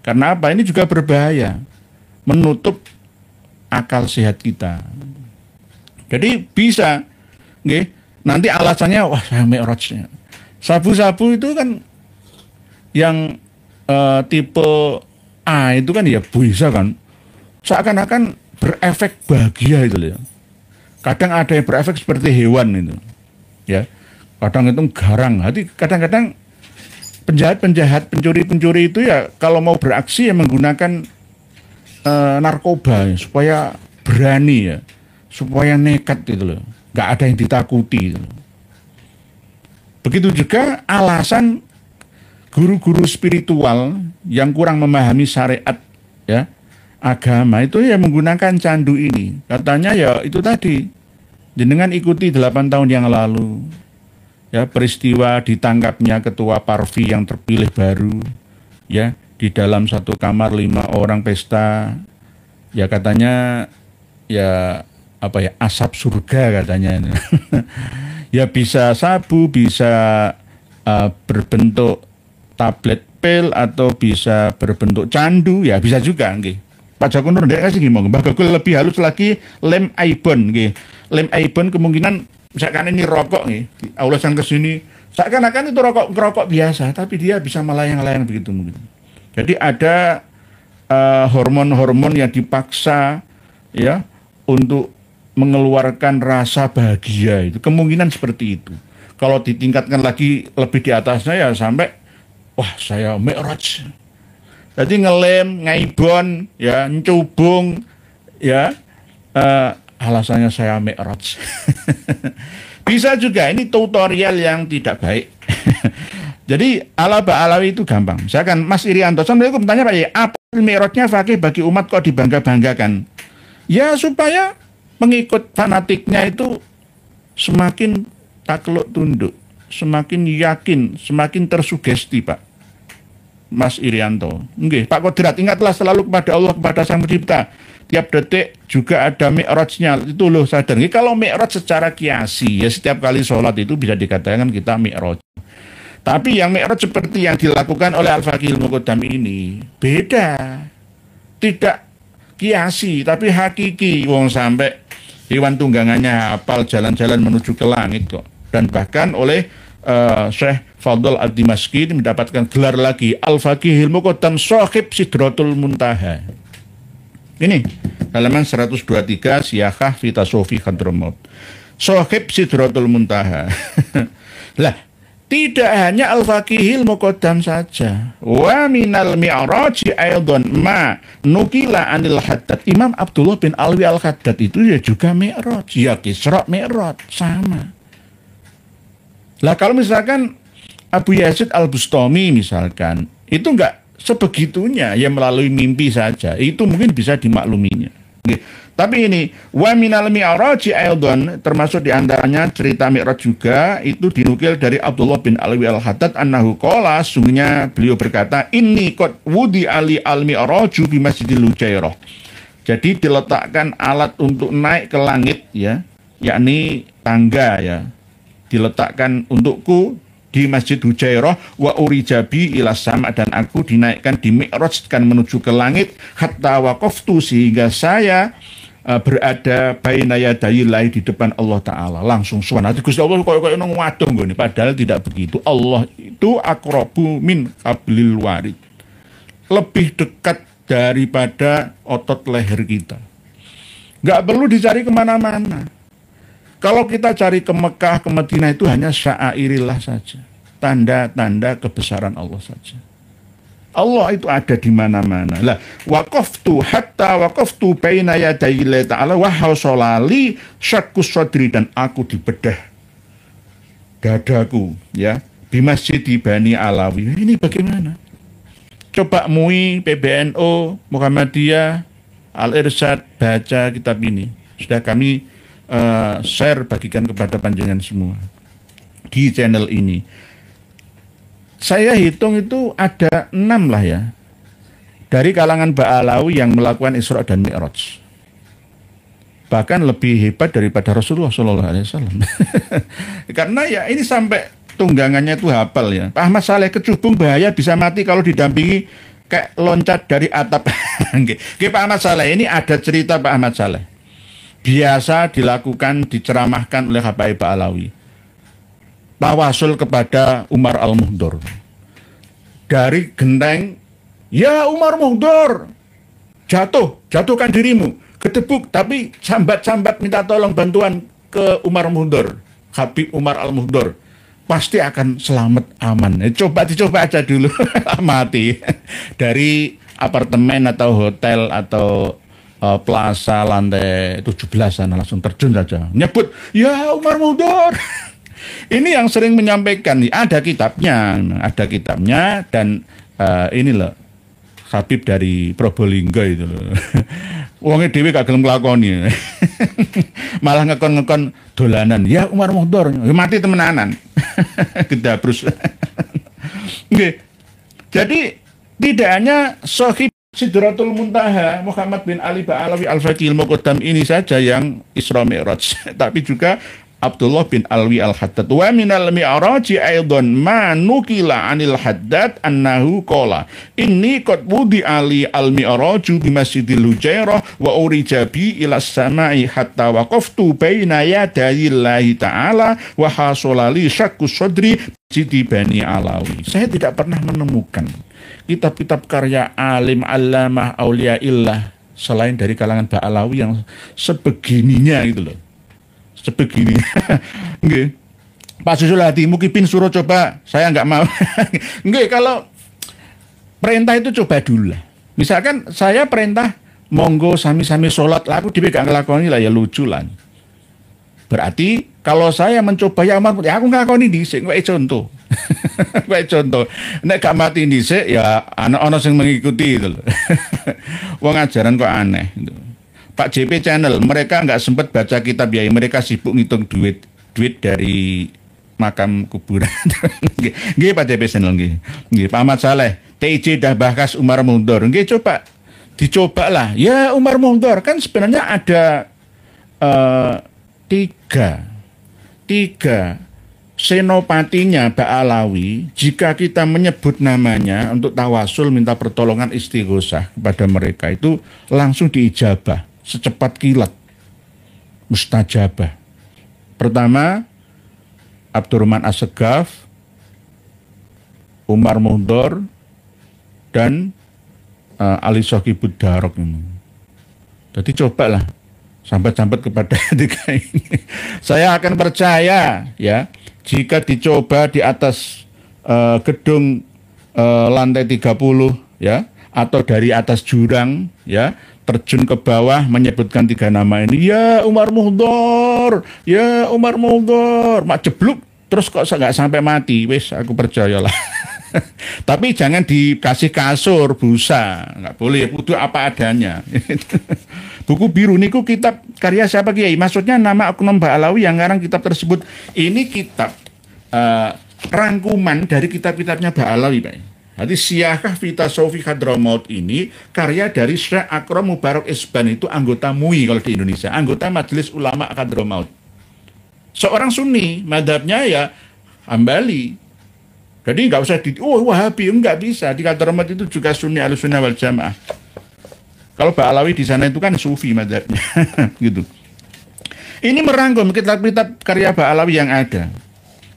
Karena apa? Ini juga berbahaya. Menutup akal sehat kita. Jadi bisa nggih, nanti alasannya wah saya mi'rajnya. Sabu-sabu itu kan yang tipe A itu kan ya bisa kan seakan-akan berefek bahagia itu loh. Kadang ada yang berefek seperti hewan itu. Ya. Kadang itu garang. Hati kadang-kadang penjahat-penjahat, pencuri-pencuri itu ya kalau mau beraksi ya menggunakan narkoba ya, supaya berani ya, supaya nekat gitu loh, nggak ada yang ditakuti gitu. Begitu juga alasan guru-guru spiritual yang kurang memahami syariat ya agama itu ya menggunakan candu ini. Katanya ya itu tadi, jenengan ikuti 8 tahun yang lalu ya peristiwa ditangkapnya ketua Parvi yang terpilih baru ya. Di dalam satu kamar 5 orang pesta, ya katanya ya apa ya asap surga katanya. Ya bisa sabu, bisa berbentuk tablet pil atau bisa berbentuk candu, ya bisa juga nggih. Pak Joko Nur ndek kasih gimana? Mbah Gagul lebih halus lagi lem aibon nggih. Lem aibon kemungkinan misalkan ini rokok nih, aulasan ke sini seakan-akan itu rokok biasa, tapi dia bisa melayang-layang begitu mungkin. Jadi ada hormon-hormon yang dipaksa ya untuk mengeluarkan rasa bahagia itu. Kemungkinan seperti itu. Kalau ditingkatkan lagi lebih di atasnya ya sampai wah saya mi'raj. Jadi ngelem, ngaibon, ya ncubung, ya alasannya saya mi'raj. Bisa juga ini tutorial yang tidak baik. Jadi ala-alawi itu gampang. Misalkan Mas Irianto, Assalamualaikum, tanya Pak ya, apa mi'rajnya fakih bagi umat kok dibangga-banggakan? Ya supaya pengikut fanatiknya itu semakin takluk tunduk, semakin yakin, semakin tersugesti Pak. Mas Irianto. Nggih, Pak Kodrat, ingatlah selalu kepada Allah, kepada Sang Pencipta. Tiap detik juga ada mi'rajnya. Itu loh sadar. Kalau mi'raj secara kiasi, ya setiap kali sholat itu bisa dikatakan kita mi'raj. Tapi yang mi'raj seperti yang dilakukan oleh Al-Faqih Al-Muqaddam ini beda. Tidak kiasi, tapi hakiki. Wong sampai hewan tunggangannya hafal jalan-jalan menuju ke langit kok. Dan bahkan oleh Syekh Fadl Ad-Dimashqi mendapatkan gelar lagi Al-Faqih Al-Muqaddam Shahib Sidratul Muntaha. Ini halaman 123 Siyahah fi Tasawufi Khadramut. Shahib Sidratul Muntaha. Lah, tidak hanya Al-Faqihil Muqaddam saja. Wa minal mi'raji aydon ma nukila anil Haddad. Imam Abdullah bin Alwi Al-Haddad itu ya juga mi'raj. Ya Isra mi'raj, sama. Lah kalau misalkan Abu Yazid Al-Bustami misalkan, itu enggak sebegitunya ya melalui mimpi saja. Itu mungkin bisa dimakluminya. Tapi ini wa minal mi'raji aydon, termasuk diantaranya cerita mi'raj juga itu dinukil dari Abdullah bin Alwi Al-Haddad annahu qala, sungguhnya beliau berkata, inni qad wudi ali al-mi'raju bi Masjidil Hujairah. Jadi diletakkan alat untuk naik ke langit ya, yakni tangga ya. Diletakkan untukku di Masjid Hujairah wa urijabi ila sama, dan aku dinaikkan di mi'rajkan menuju ke langit hatta waqaftu, sehingga saya berada baina yadayillahi, di depan Allah Ta'ala, langsung suara Gusti Allah koyo-koyo nang wadon nggone, padahal tidak begitu. Allah itu aqrabu min hablil warid, lebih dekat daripada otot leher kita. Nggak perlu dicari kemana-mana. Kalau kita cari ke Mekah, ke Madinah itu hanya sya'airillah saja. Tanda-tanda kebesaran Allah saja. Allah itu ada di mana-mana. Lah, waqaftu baina yadayillahi ta'ala wa hausolali syakkus sodri, dan aku dibedah dadaku ya di masjid di Bani Alawi. Ini bagaimana? Coba MUI, PBNU, Muhammadiyah, Al-Irsyad, baca kitab ini. Sudah kami share, bagikan kepada panjenengan semua di channel ini. Saya hitung itu ada 6 lah ya, dari kalangan Ba'alawi yang melakukan Isra dan Mi'raj. Bahkan lebih hebat daripada Rasulullah SAW. Karena ya ini sampai tunggangannya itu hafal ya. Pak Ahmad Saleh kecubung bahaya, bisa mati kalau didampingi kayak loncat dari atap. Pak Ahmad Saleh ini ada cerita Pak Ahmad Saleh. Biasa dilakukan, diceramahkan oleh Habaib Ba'alawi. Tawasul kepada Umar Al-Muhdor. Dari genteng, ya Umar Muhdor, jatuhkan dirimu. Kedebuk, tapi sambat-sambat minta tolong bantuan ke Umar Muhdor. Habib Umar Al-Muhdor. Pasti akan selamat, aman. Dicoba aja dulu, mati. Dari apartemen atau hotel atau plaza lantai 17 sana langsung terjun saja. Nyebut, ya Umar Muhdor. Ini yang sering menyampaikan, ada kitabnya dan ini loh, Habib dari Probolinggo itu loh. Wongnya dewi gak gelem nglakoni. Malah ngekon dolanan. Ya Umar Muhdor, mati temenanan. Gedabrus. Oke. Jadi tidak hanya Sohib Sidratul Muntaha Muhammad bin Ali Ba'alawi Al-Faqih Al-Muqaddam ini saja yang Isra Mi'raj, tapi juga Abdullah bin Alwi Al-Haddad. Wa minal mi'raji aidan ma nukila anil Haddad annahu qala inni qad wudi ali al-mi'raju bi Masjidil Hujairah wa urija bi ila samai hatta waqaftu baina yadayillahi ta'ala wa hasolali syakkus sodri Siti Bani Alawi. Saya tidak pernah menemukan kitab-kitab karya alim allamah auliyaillah selain dari kalangan Ba'alawi yang sebegininya gitu loh. Sebegini. Nggih. Pak Susul Hadi Mukibin suruh coba, saya nggak mau. Nggih, kalau perintah itu coba dulu lah. Misalkan saya perintah monggo sami-sami sholat, aku dhewe gak nglakoni lah, ya lucu lah. Berarti kalau saya mencoba ya amat, ya aku nglakoni dhisik, kowe contoh. Kowe contoh. Nek gak mati dhisik ya ana sing mengikuti itu loh. Wong ajaran kok aneh gitu. Pak JP Channel, mereka nggak sempat baca kitab ya, mereka sibuk ngitung duit dari makam kuburan. Nggih Pak JP Channel nggih. Nggih Pak Ahmad Saleh, TIJ dah bahas Umar Muhdor. Nggih dicoba lah. Ya Umar Muhdor kan sebenarnya ada tiga senopatinya Ba'alawi. Jika kita menyebut namanya untuk tawasul minta pertolongan istighosah kepada mereka itu langsung diijabah secepat kilat, mustajabah. Pertama Abdurrahman As-Segaf, Umar Muhdor, dan Ali Sohibud Darok ini. Jadi cobalah sambat-sambat kepada tiga ini. Saya akan percaya ya jika dicoba di atas gedung lantai 30 ya, atau dari atas jurang ya, terjun ke bawah menyebutkan tiga nama ini, ya Umar Muhdor, ya Umar Muhdor, mak jebluk terus kok nggak sampai mati, wes aku percayalah. Tapi jangan dikasih kasur busa, nggak boleh, butuh apa adanya. Buku biru niku kitab karya siapa Kiai? Maksudnya nama oknum Ba'alawi yang ngarang kitab tersebut. Ini kitab rangkuman dari kitab-kitabnya Ba'alawi, Pak. Jadi Siyahah Fita Sofi Hadramaut ini karya dari Syekh Akram Mubarak Isban, itu anggota MUI kalau di Indonesia, anggota Majelis Ulama Hadramaut. Seorang Sunni, madhabnya ya Hambali. Jadi nggak usah Wahabi, nggak bisa. Di Hadramaut itu juga Sunni Ahlussunnah wal Jamaah. Kalau Ba'alawi di sana itu kan Sufi madhabnya, gitu. Ini merangkum kitab-kitab karya Ba'alawi yang ada.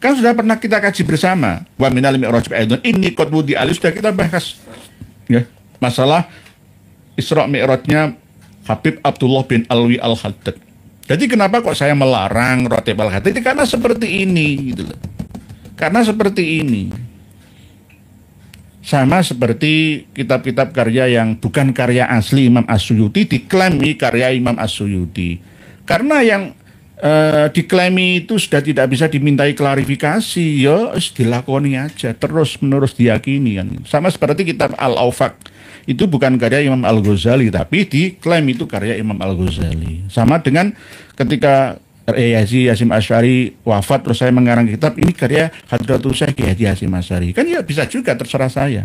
Kan sudah pernah kita kaji bersama. Wa minal mi'raj aidan inni qad wudi ali, sudah kita bahas. Ya, masalah Isra Mi'rajnya Habib Abdullah bin Alwi Al-Haddad. Jadi kenapa kok saya melarang Ratib Al-Haddad? Karena seperti ini gitu loh. Karena seperti ini. Sama seperti kitab-kitab karya yang bukan karya asli Imam As-Suyuti diklaimi karya Imam As-Suyuti. Karena yang diklaimi itu sudah tidak bisa dimintai klarifikasi, ya dilakoni aja, terus menerus diyakini kan. Sama seperti kitab Al-Awfaq, itu bukan karya Imam Al-Ghazali, tapi diklaim itu karya Imam Al-Ghazali. Sama dengan ketika Hasyim Asy'ari wafat, terus saya mengarang kitab, ini karya Hadratul Syekh Haji Hasyim Asy'ari. Kan ya bisa juga, terserah saya.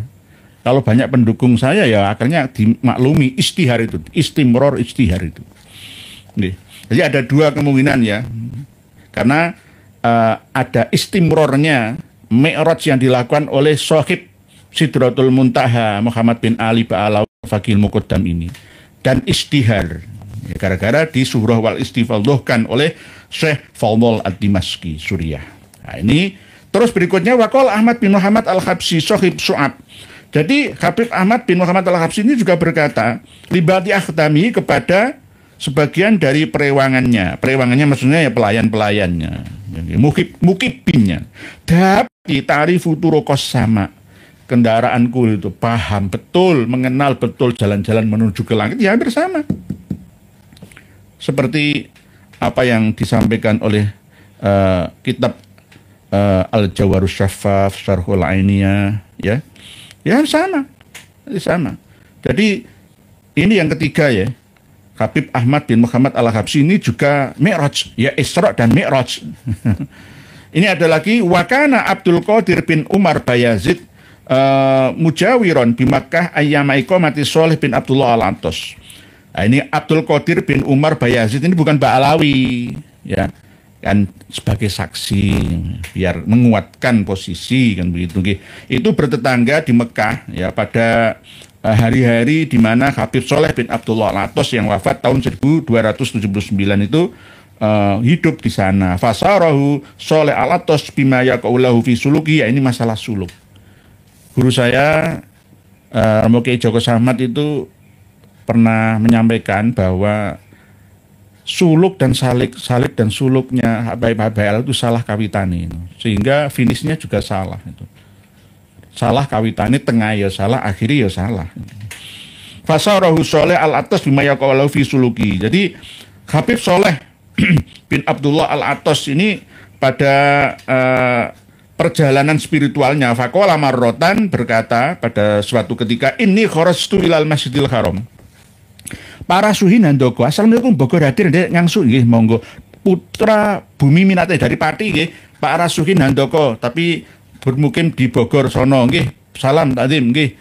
Kalau banyak pendukung saya, ya akhirnya dimaklumi istihar itu, istimror istihar itu. Nih. Jadi ada dua kemungkinan ya, karena ada istimrornya Mi'raj yang dilakukan oleh Sohib Sidratul Muntaha Muhammad bin Ali Ba'alawi Fakil Muqaddam ini, dan istihar ya, gara-gara di surah wal istifadhahkan oleh Syekh Fadl Ad-Dimashqi Suriah. Nah, ini terus berikutnya Waqal Ahmad bin Muhammad Al-Habsyi Sohib Su'ab. Jadi Habib Ahmad bin Muhammad Al-Habsyi ini juga berkata libati akhdami kepada sebagian dari perewangannya maksudnya ya pelayan-pelayannya, mukibinnya. Tapi tarifu turukos sama, kendaraanku itu paham betul, mengenal betul jalan-jalan menuju ke langit, ya hampir sama. Seperti apa yang disampaikan oleh kitab Al-Jawarus Syaffaf, Syarhul Ainiyah, ya sama. Jadi ini yang ketiga ya. Habib Ahmad bin Muhammad Al-Habsyi ini juga Mi'raj, ya Isra dan Mi'raj. Ini ada lagi Wakana Abdul Qadir bin Umar Bayazid Mujawiron bi Makkah ayyama iqamati Shalih bin Abdullah Al-Antos. Nah, ini Abdul Qadir bin Umar Bayazid ini bukan Ba'alawi, ya kan, sebagai saksi biar menguatkan posisi kan begitu. Itu bertetangga di Mekah ya pada hari-hari di mana Habib Shalih bin Abdullah Al-Atos yang wafat tahun 1279 itu hidup di sana. Fasarahu Shalih Al-Atos bima yaqaulahu fi suluki, ya ini masalah suluk. Guru saya Romo Kiai Joko Samad itu pernah menyampaikan bahwa suluk dan salib dan suluknya Habaib itu salah kawitani, sehingga finishnya juga salah itu. Salah kawitane tengah ya salah, akhirnya ya salah. Fasarahu Shalih Al-Atos bima yaqaulahu fi suluki. Jadi Habib Shalih bin Abdullah Al-Atos ini pada perjalanan spiritualnya faqala marrotan berkata pada suatu ketika, ini kharastu ilal Masjidil Haram. Para suhin handoko, assalamualaikum Bogor hadir ndek ngangsu nggih monggo. Putra bumi minate dari Pati nggih, Pak Rasuhin handoko, tapi bermukim di Bogor sono nggih. Salam takdim nggih.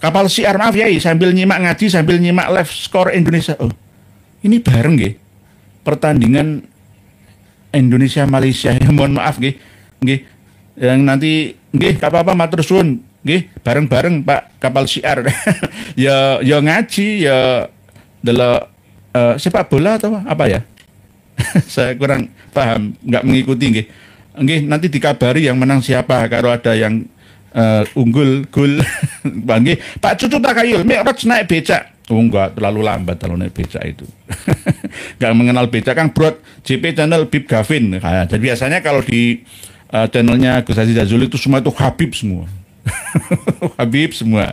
Kapal siar maaf ya, sambil nyimak ngaji sambil nyimak live skor Indonesia. Oh. Ini bareng nggih. Pertandingan Indonesia Malaysia. Mohon maaf nggih. Nggih. Yang nanti nggih apa-apa matur suwun nggih bareng-bareng Pak kapal siar. ya ngaji ya delok sepak bola atau apa ya? Saya kurang paham, nggak mengikuti nggih. Nggih, nanti dikabari yang menang siapa kalau ada yang unggul gol. Nggih, Pak Cucu Takayul, Mi'raj naik becak. Oh enggak, terlalu lambat kalau naik becak itu. Nggak mengenal becak, Kang Brot, JP channel Bib Gavin. Nah, jadi biasanya kalau di channelnya Gus Aziz Azul itu semua itu Habib semua. Habib semua.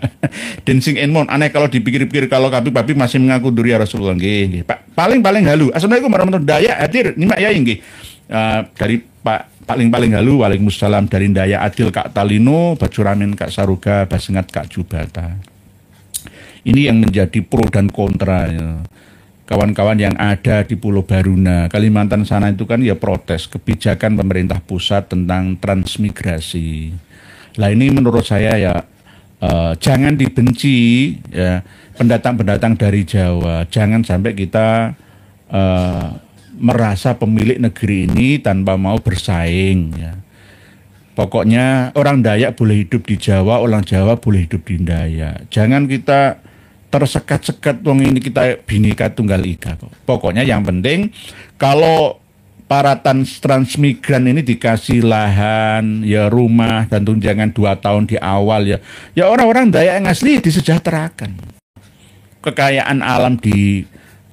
Dancing in Moon. Aneh kalau dipikir-pikir kalau Habib masih mengaku duri Rasulullah. Nggih, Pak. Paling halu. Assalamualaikum warahmatullahi wabarakatuh. Daya hadir nyimak ya nggih. Dari Pak paling halu, waalaikumsalam, dari Daya Adil Kak Talino, Bajuramin Kak Saruga, Basengat Kak Jubata. Ini yang menjadi pro dan kontra ya. Kawan-kawan yang ada di Pulau Baruna, Kalimantan sana itu kan ya protes kebijakan pemerintah pusat tentang transmigrasi. Lah ini menurut saya ya jangan dibenci ya pendatang-pendatang dari Jawa. Jangan sampai kita merasa pemilik negeri ini tanpa mau bersaing ya. Pokoknya orang Dayak boleh hidup di Jawa, orang Jawa boleh hidup di Dayak. Jangan kita tersekat-sekat wong ini kita Bhinneka Tunggal Ika kok. Pokoknya yang penting kalau para transmigran ini dikasih lahan, ya rumah dan tunjangan 2 tahun di awal ya orang-orang Dayak yang asli disejahterakan. Kekayaan alam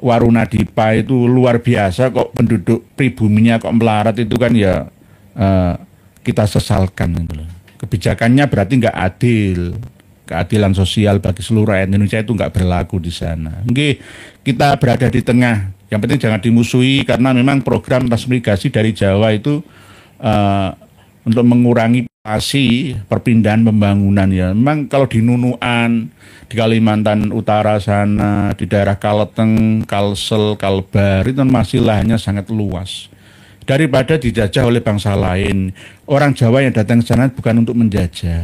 Warunadipa itu luar biasa kok, penduduk pribuminya kok melarat, itu kan ya kita sesalkan gitu loh. Kebijakannya berarti nggak adil, keadilan sosial bagi seluruh rakyat Indonesia itu nggak berlaku di sana. Nggih, kita berada di tengah. Yang penting jangan dimusuhi, karena memang program transmigrasi dari Jawa itu untuk mengurangi perpindahan pembangunan ya. Memang kalau di Nunuan, di Kalimantan Utara sana, di daerah Kaleteng, Kalsel, Kalbar itu masih lahannya sangat luas. Daripada dijajah oleh bangsa lain, orang Jawa yang datang ke sana bukan untuk menjajah,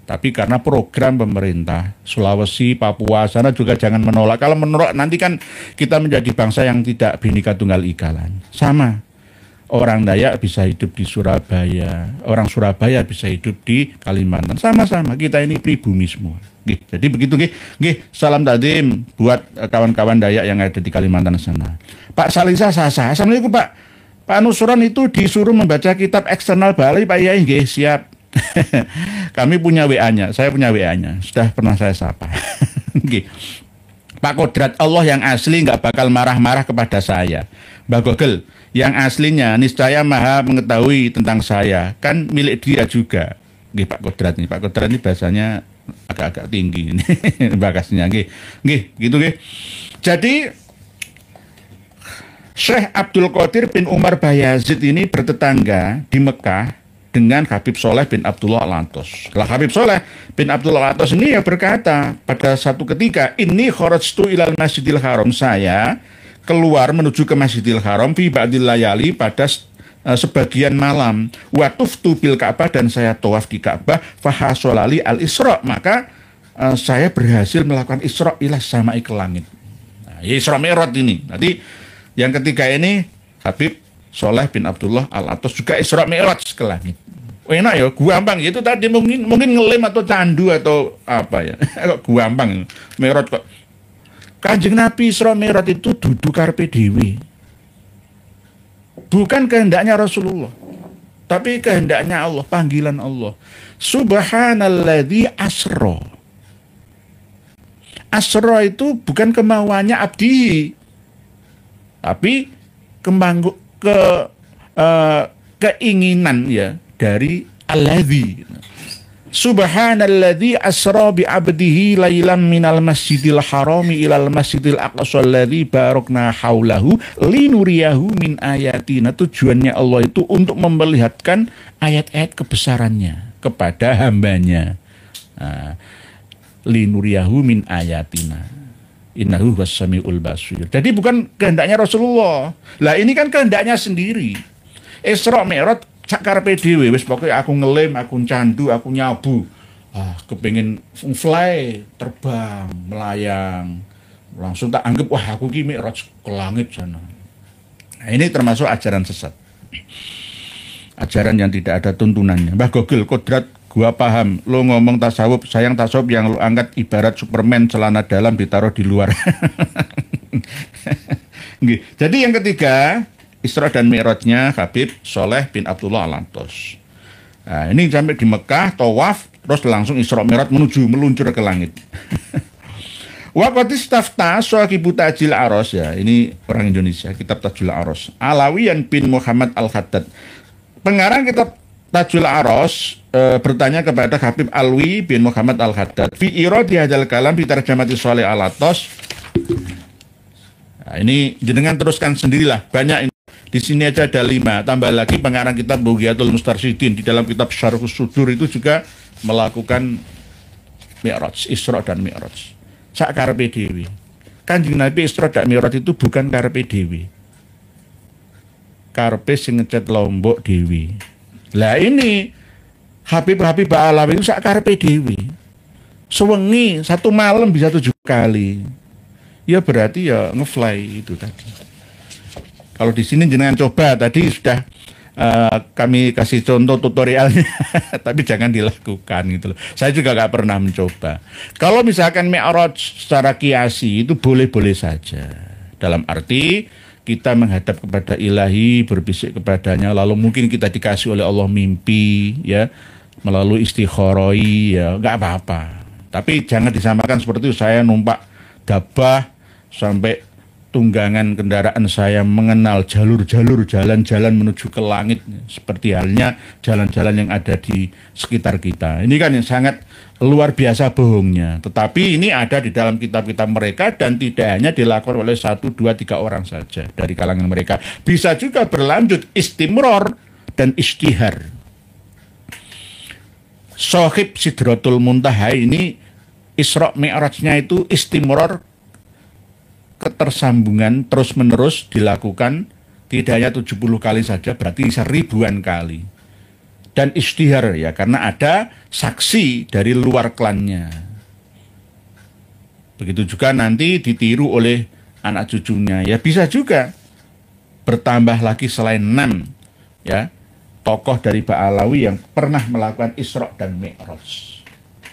tapi karena program pemerintah. Sulawesi, Papua sana juga jangan menolak. Kalau menolak nanti kan kita menjadi bangsa yang tidak Bhinneka Tunggal Ika. Sama. Orang Dayak bisa hidup di Surabaya, orang Surabaya bisa hidup di Kalimantan. Sama-sama, kita ini pribumi semua. Jadi begitu, salam takdim buat kawan-kawan Dayak yang ada di Kalimantan sana. Pak Salisa Sasa, Assalamualaikum Pak. Pak Nusron itu disuruh membaca kitab eksternal Bali, Pak Yai. Siap. Kami punya WA-nya, saya punya WA-nya, sudah pernah saya sapa. Pak Kodrat, Allah yang asli nggak bakal marah-marah kepada saya. Mbak Gogel, yang aslinya niscaya maha mengetahui tentang saya, kan milik dia juga. Pak Kodrat ini bahasanya agak-agak tinggi ini bakasnya. Gitu. Jadi Syekh Abdul Qadir bin Umar Bayazid ini bertetangga di Mekah dengan Habib Soleh bin Abdullah Al-Atos. Lah Habib Soleh bin Abdullah Al-Atos ini ya berkata pada satu ketika, ini kharajtu ilal Masjidil Haram, saya keluar menuju ke Masjidil Haram fi ba'dil layali, pada sebagian malam, wa tuftu bil Ka'bah, dan saya tawaf di Ka'bah, fahasolali al-Isra, maka saya berhasil melakukan Isra ila sama'i, ke langit. Nah, Isra Mi'raj ini. Nanti yang ketiga ini Habib Soleh bin Abdullah Al-Atos juga Isra Mi'raj ke langit. Enak ya, gampang itu tadi, mungkin ngelem atau candu atau apa ya. Kok gampang Mi'raj kok. Kanjeng Nabi Isra Mi'raj itu duduk karpe dewi. Bukan kehendaknya Rasulullah, tapi kehendaknya Allah, panggilan Allah. Subhanalladzi asra. Asra itu bukan kemauannya abdi, tapi keinginan ya dari alladzi. Subhanalladzi asra bi 'abdihi lailan minal masjidil harami ilal masjidil aqsa alladzi barakna haulahu linuriyahu min ayatina. Tujuannya Allah itu untuk memperlihatkan ayat-ayat kebesarannya kepada hambanya. Linuriyahu min ayatina innahu was-sami'ul basir. Jadi bukan kehendaknya Rasulullah. Lah ini kan kehendaknya sendiri. Isra Mi'raj sak karepe dhewe, wis pokoke aku ngelem, aku candu, aku nyabu. Kepengin fly, terbang, melayang. Langsung tak anggap, wah aku ki mi'raj ke langit sana. Nah, ini termasuk ajaran sesat. Ajaran yang tidak ada tuntunannya. Mbah Gogel, Kodrat, gua paham. Lo ngomong tasawuf, sayang tasawuf yang lo angkat ibarat Superman celana dalam ditaruh di luar. Jadi yang ketiga, Isra dan Mi'rajnya Habib Soleh bin Abdullah Al-Atos. Nah, ini sampai di Mekah, tawaf, terus langsung Isra Mi'raj meluncur ke langit. Waqatis tafta Sohibu Tajil Aros, ya, ini orang Indonesia, kitab Tajul Aros. Alawiyan bin Muhammad Al-Haddad. Pengarang kitab Tajul Aros bertanya kepada Habib Alwi bin Muhammad Al-Haddad. Fi iradi hadzal kalam fi tarjamati Sholeh Al-Atos. Nah, ini jenengan teruskan sendirilah, banyak ini. Di sini aja ada 5, tambah lagi pengarang kitab Bughiyatul Mustarsyidin di dalam kitab Syarhus Sudur itu juga melakukan Mi'raj, Isra dan Mi'raj. Sak karepe dhewe. Kanjeng Nabi Isra dan Mi'raj itu bukan karepe dhewe. Karepe sing ngecat Lombok dhewe. Lah ini Habib-habib Alawi itu sak karepe dhewe. Sewengi satu malam bisa 7 kali. Ya berarti ya ngefly itu tadi. Kalau di sini jenengan coba, tadi sudah kami kasih contoh tutorialnya, tapi jangan dilakukan gitu loh. Saya juga nggak pernah mencoba. Kalau misalkan Mi'raj secara kiasi itu boleh-boleh saja. Dalam arti kita menghadap kepada Ilahi, berbisik kepadanya, lalu mungkin kita dikasih oleh Allah mimpi, ya, melalui istikharoi, ya, nggak apa-apa. Tapi jangan disamakan seperti itu, saya numpak dabah sampai tunggangan kendaraan saya mengenal jalur-jalur jalan-jalan menuju ke langit, seperti halnya jalan-jalan yang ada di sekitar kita. Ini kan yang sangat luar biasa bohongnya. Tetapi ini ada di dalam kitab-kitab mereka dan tidak hanya dilakukan oleh 1, 2, 3 orang saja dari kalangan mereka. Bisa juga berlanjut istimror dan istihar. Sohib Sidratul Muntaha ini Isra Mi'rajnya itu istimror, ketersambungan terus-menerus dilakukan, tidak hanya 70 kali saja, berarti 1000-an kali. Dan istihar ya, karena ada saksi dari luar klannya. Begitu juga nanti ditiru oleh anak cucunya. Ya bisa juga bertambah lagi selain 6 ya, tokoh dari Ba'alawi yang pernah melakukan Isra dan Mi'raj.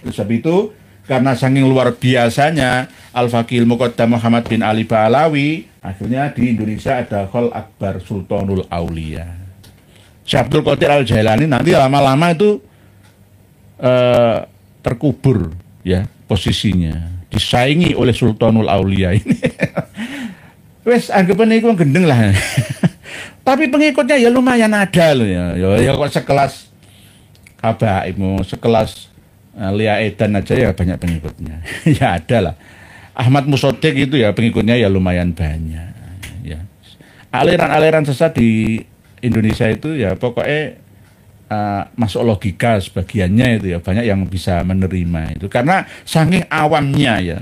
Oleh sebab itu, karena saking luar biasanya Al-Faqih Muqaddam Muhammad bin Ali Ba'alawi, akhirnya di Indonesia ada Khol Akbar Sultanul Aulia. Syekh Abdul Qadir Al-Jailani nanti lama-lama itu terkubur ya posisinya, disaingi oleh Sultanul Aulia ini. Wes anggapan itu gendeng lah. Tapi pengikutnya ya lumayan ada loh ya. Ya kok sekelas Habaibmu, sekelas Lia Edan aja ya banyak pengikutnya. Ya ada lah. Ahmad Musodik itu ya pengikutnya ya lumayan banyak. Ya. Aliran-aliran sesat di Indonesia itu ya pokoknya masuk logika sebagiannya itu ya, banyak yang bisa menerima itu karena saking awamnya ya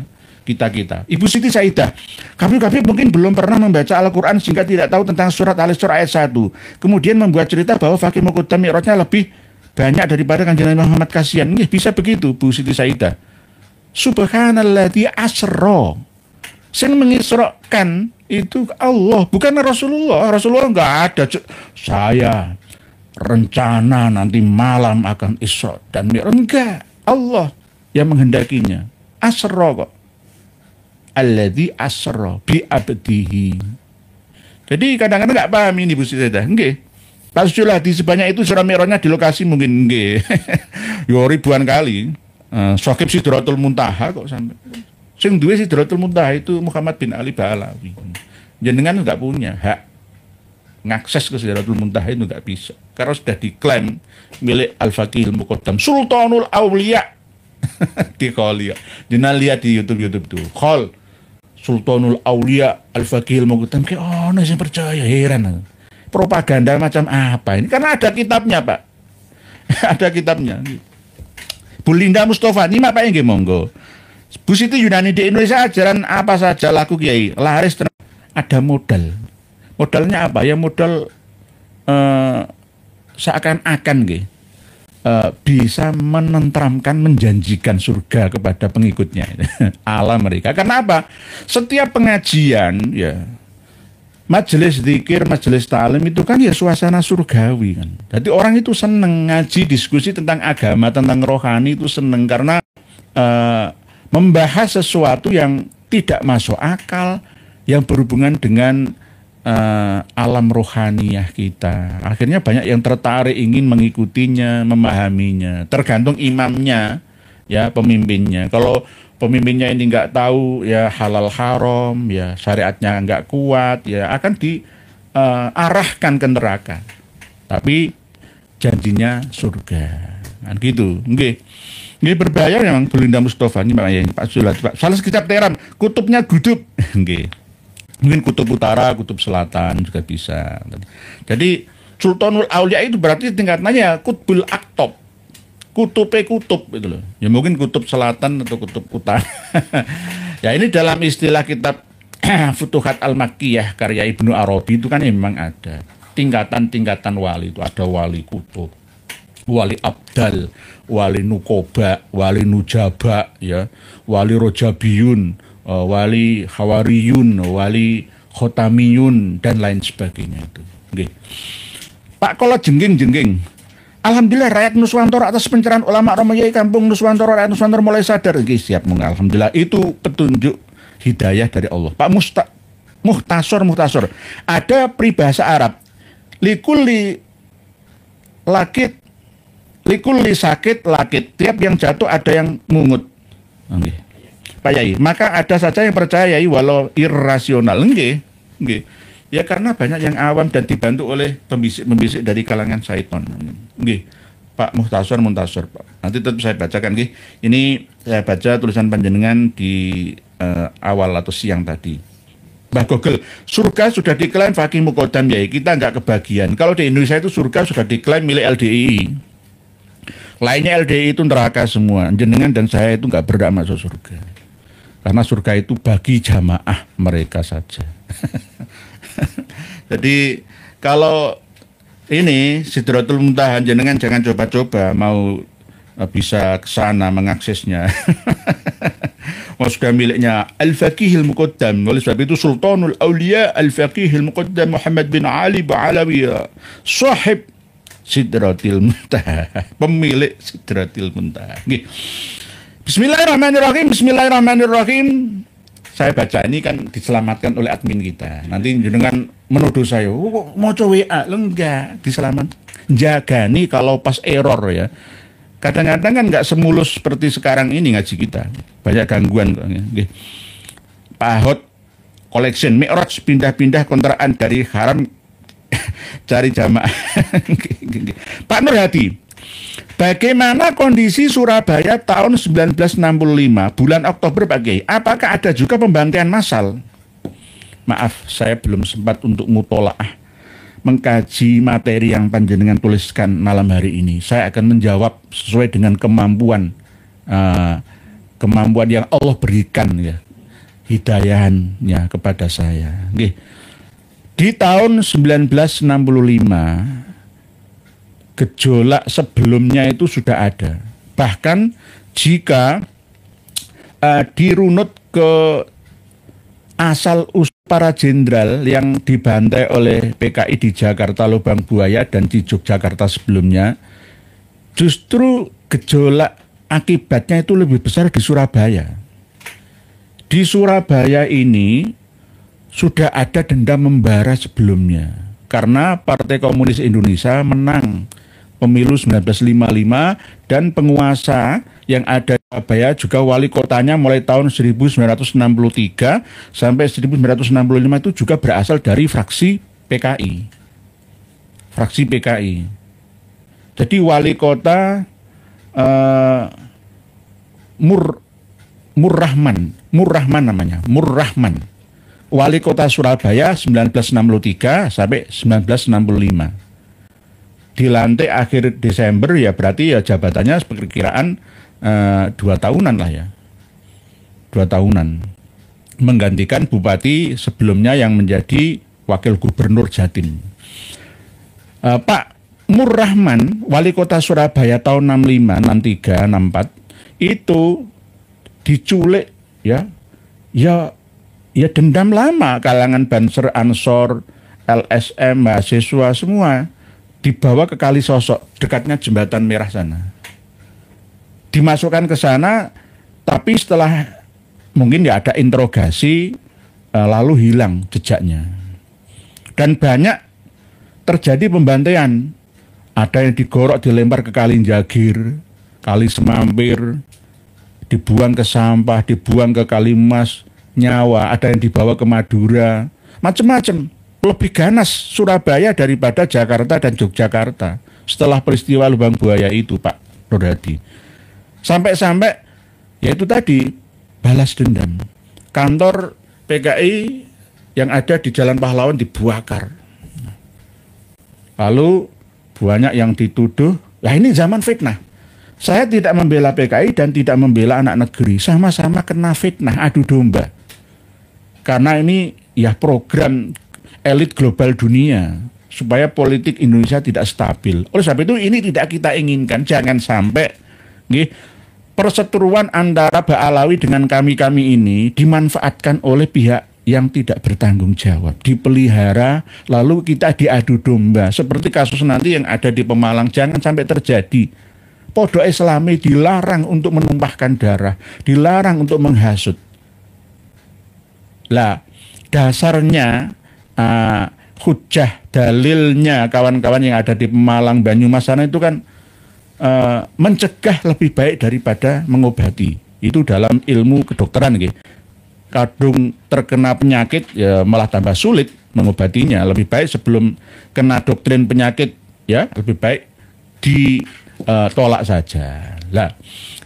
kita. Ibu Siti Saidah, kami mungkin belum pernah membaca Al-Quran sehingga tidak tahu tentang surat Al-Isra ayat 1. Kemudian membuat cerita bahwa Faqih Muqaddam Mi'rajnya lebih banyak daripada Kanjeng Nabi Muhammad. Kasihan. Nggih, bisa begitu Bu Siti Saidah. Subhanalladzi asra. Sing mengisrakan itu Allah, bukan Rasulullah. Rasulullah enggak ada. Saya rencana nanti malam akan Isra dan Mi'raj. Enggak. Allah yang menghendakinya. Asra kok. Alladzi asra bi abdihi. Jadi kadang-kadang enggak paham ini Bu Siti Saidah. Nggih. Pasulah di sebanyak itu surah Mi'rajnya di lokasi mungkin nggih. Yo ribuan kali. Sohib Sidratul Muntaha kok sampai. Sing duwe Sidratul Muntaha itu Muhammad bin Ali Ba'alawi. Jenengan enggak punya hak ngakses ke Sidratul Muntaha, itu enggak bisa. Karena sudah diklaim milik Al-Faqih Muqaddam Sultanul Aulia. Di Kholia. Jangan lihat di YouTube tuh. Khol Sultanul Aulia Al-Faqih Muqaddam. Oh, saya percaya, heran. Propaganda macam apa ini? Karena ada kitabnya, Pak. Ada kitabnya. Bu Linda Mustafa, ini apa yang monggo. Bu Siti Yunani di Indonesia ajaran apa saja laku kiai. Laris ada modal. Modalnya apa? Ya modal seakan-akan bisa menenteramkan, menjanjikan surga kepada pengikutnya. Ala mereka. Karena apa? Setiap pengajian ya, majelis zikir, majelis ta'lim itu kan ya suasana surgawi kan. Jadi orang itu seneng ngaji, diskusi tentang agama, tentang rohani itu seneng karena membahas sesuatu yang tidak masuk akal, yang berhubungan dengan alam rohaniyah kita. Akhirnya banyak yang tertarik ingin mengikutinya, memahaminya. Tergantung imamnya, ya pemimpinnya. Kalau pemimpinnya ini nggak tahu ya halal haram, ya syariatnya nggak kuat, ya akan diarahkan ke neraka. Tapi janjinya surga, kan gitu. Nggih berbahaya memang Bu Linda Mustafa ini Pak Sulat. Salah kitab teram, kutubnya gudup. Nggih. Mungkin kutub utara, kutub selatan juga bisa. Jadi Sultanul Aulia itu berarti tingkatannya kutbul aktob. Kutub itu loh. Ya mungkin kutub selatan atau kutub utara. Ya ini dalam istilah kitab Futuhat Al-Makkiyah karya Ibnu Arabi itu kan memang ada tingkatan-tingkatan wali. Itu ada wali kutub, wali abdal, wali nukoba, wali nujaba, ya, wali rojabiyun, wali hawariyun, wali khotamiyun dan lain sebagainya itu. Oke. Pak kalau jengking. Alhamdulillah rakyat Nuswantoro atas pencerahan ulama Romayai kampung Nuswantoro, rakyat Nuswantoro mulai sadar. Oke, siap mong. Alhamdulillah itu petunjuk hidayah dari Allah. Pak Muhtasor. Ada peribahasa Arab. Likulli sakit lakit. Tiap yang jatuh ada yang mungut. Oke. Pak Yai? Maka ada saja yang percaya Yai walau irrasional. Nggih, nggih. Ya karena banyak yang awam dan dibantu oleh pembisik-pembisik dari kalangan syaiton. Nggih. Pak Muntasor, Pak. Nanti tetap saya bacakan nggih. Ini saya baca tulisan panjenengan di awal atau siang tadi. Mbah Gogel, surga sudah diklaim Fakih Mukodam Yai, kita nggak kebagian. Kalau di Indonesia itu surga sudah diklaim milik LDII. Lainnya LDI itu neraka semua. Jenengan dan saya itu nggak berhak masuk surga. Karena surga itu bagi jamaah mereka saja. Jadi kalau ini Sidratul Muntaha, jenengan jangan coba-coba mau bisa ke sana mengaksesnya. Sudah miliknya Al-Faqihil Muqaddam. Oleh sebab itu Sultanul Aulia Al-Faqihil Muqaddam Muhammad bin Ali Ba'alawi, sahib Sidratil Muntaha, pemilik Sidratil Muntaha. Bismillahirrahmanirrahim. Bismillahirrahmanirrahim. Saya baca ini kan diselamatkan oleh admin kita. Nanti dengan menuduh saya, mau coba WA, enggak diselamat. Jaga nih kalau pas error ya. Kadang-kadang kan nggak semulus seperti sekarang ini ngaji kita. Banyak gangguan. Pak Ahod collection Mi'raj pindah-pindah kontrakan dari haram cari jamaah. Pak Nurhadi, bagaimana kondisi Surabaya tahun 1965 bulan Oktober Pak Kiai? Apakah ada juga pembantaian massal? Maaf, saya belum sempat untuk mutolaah mengkaji materi yang panjenengan tuliskan malam hari ini. Saya akan menjawab sesuai dengan kemampuan yang Allah berikan ya, hidayahannya kepada saya. Di tahun 1965 gejolak sebelumnya itu sudah ada. Bahkan jika dirunut ke asal usul para jenderal yang dibantai oleh PKI di Jakarta Lubang Buaya dan di Yogyakarta sebelumnya, justru gejolak akibatnya itu lebih besar di Surabaya. Di Surabaya ini sudah ada dendam membara sebelumnya karena Partai Komunis Indonesia menang pemilu 1955 dan penguasa yang ada di Surabaya juga wali kotanya mulai tahun 1963 sampai 1965 itu juga berasal dari fraksi PKI. Fraksi PKI. Jadi wali kota Murrahman namanya, Murrahman. Wali kota Surabaya 1963 sampai 1965. Dilantik akhir Desember ya berarti ya jabatannya perkiraan 2 tahunan lah ya. 2 tahunan. Menggantikan bupati sebelumnya yang menjadi wakil gubernur Jatim. Pak Murrahman, wali kota Surabaya tahun 65, 63, 64 itu diculik ya dendam lama kalangan Banser, Ansor, LSM, mahasiswa semua dibawa ke Kalisosok dekatnya Jembatan Merah sana. Dimasukkan ke sana, tapi setelah mungkin ya ada interogasi lalu hilang jejaknya. Dan banyak terjadi pembantaian. Ada yang digorok dilempar ke Kali Jagir, Kali Semampir, dibuang ke sampah, dibuang ke Kalimas, Nyawa, ada yang dibawa ke Madura, macam-macam. Lebih ganas Surabaya daripada Jakarta dan Yogyakarta setelah peristiwa Lubang Buaya itu, Pak Nurhadi. Sampai-sampai ya itu tadi balas dendam. Kantor PKI yang ada di Jalan Pahlawan dibakar. Lalu banyak yang dituduh, lah ini zaman fitnah. Saya tidak membela PKI dan tidak membela anak negeri, sama-sama kena fitnah, adu domba. Karena ini ya program elit global dunia supaya politik Indonesia tidak stabil. Oleh sebab itu ini tidak kita inginkan, jangan sampai perseteruan antara Ba'alawi dengan kami-kami ini dimanfaatkan oleh pihak yang tidak bertanggung jawab, dipelihara, lalu kita diadu domba. Seperti kasus nanti yang ada di Pemalang, jangan sampai terjadi. Podo Islami dilarang untuk menumpahkan darah, dilarang untuk menghasut. Lah, dasarnya hujah dalilnya kawan-kawan yang ada di Pemalang, Banyumas sana itu kan mencegah lebih baik daripada mengobati. Itu dalam ilmu kedokteran nggih. Kadung terkena penyakit ya malah tambah sulit mengobatinya. Lebih baik sebelum kena doktrin penyakit ya lebih baik ditolak saja. Lah,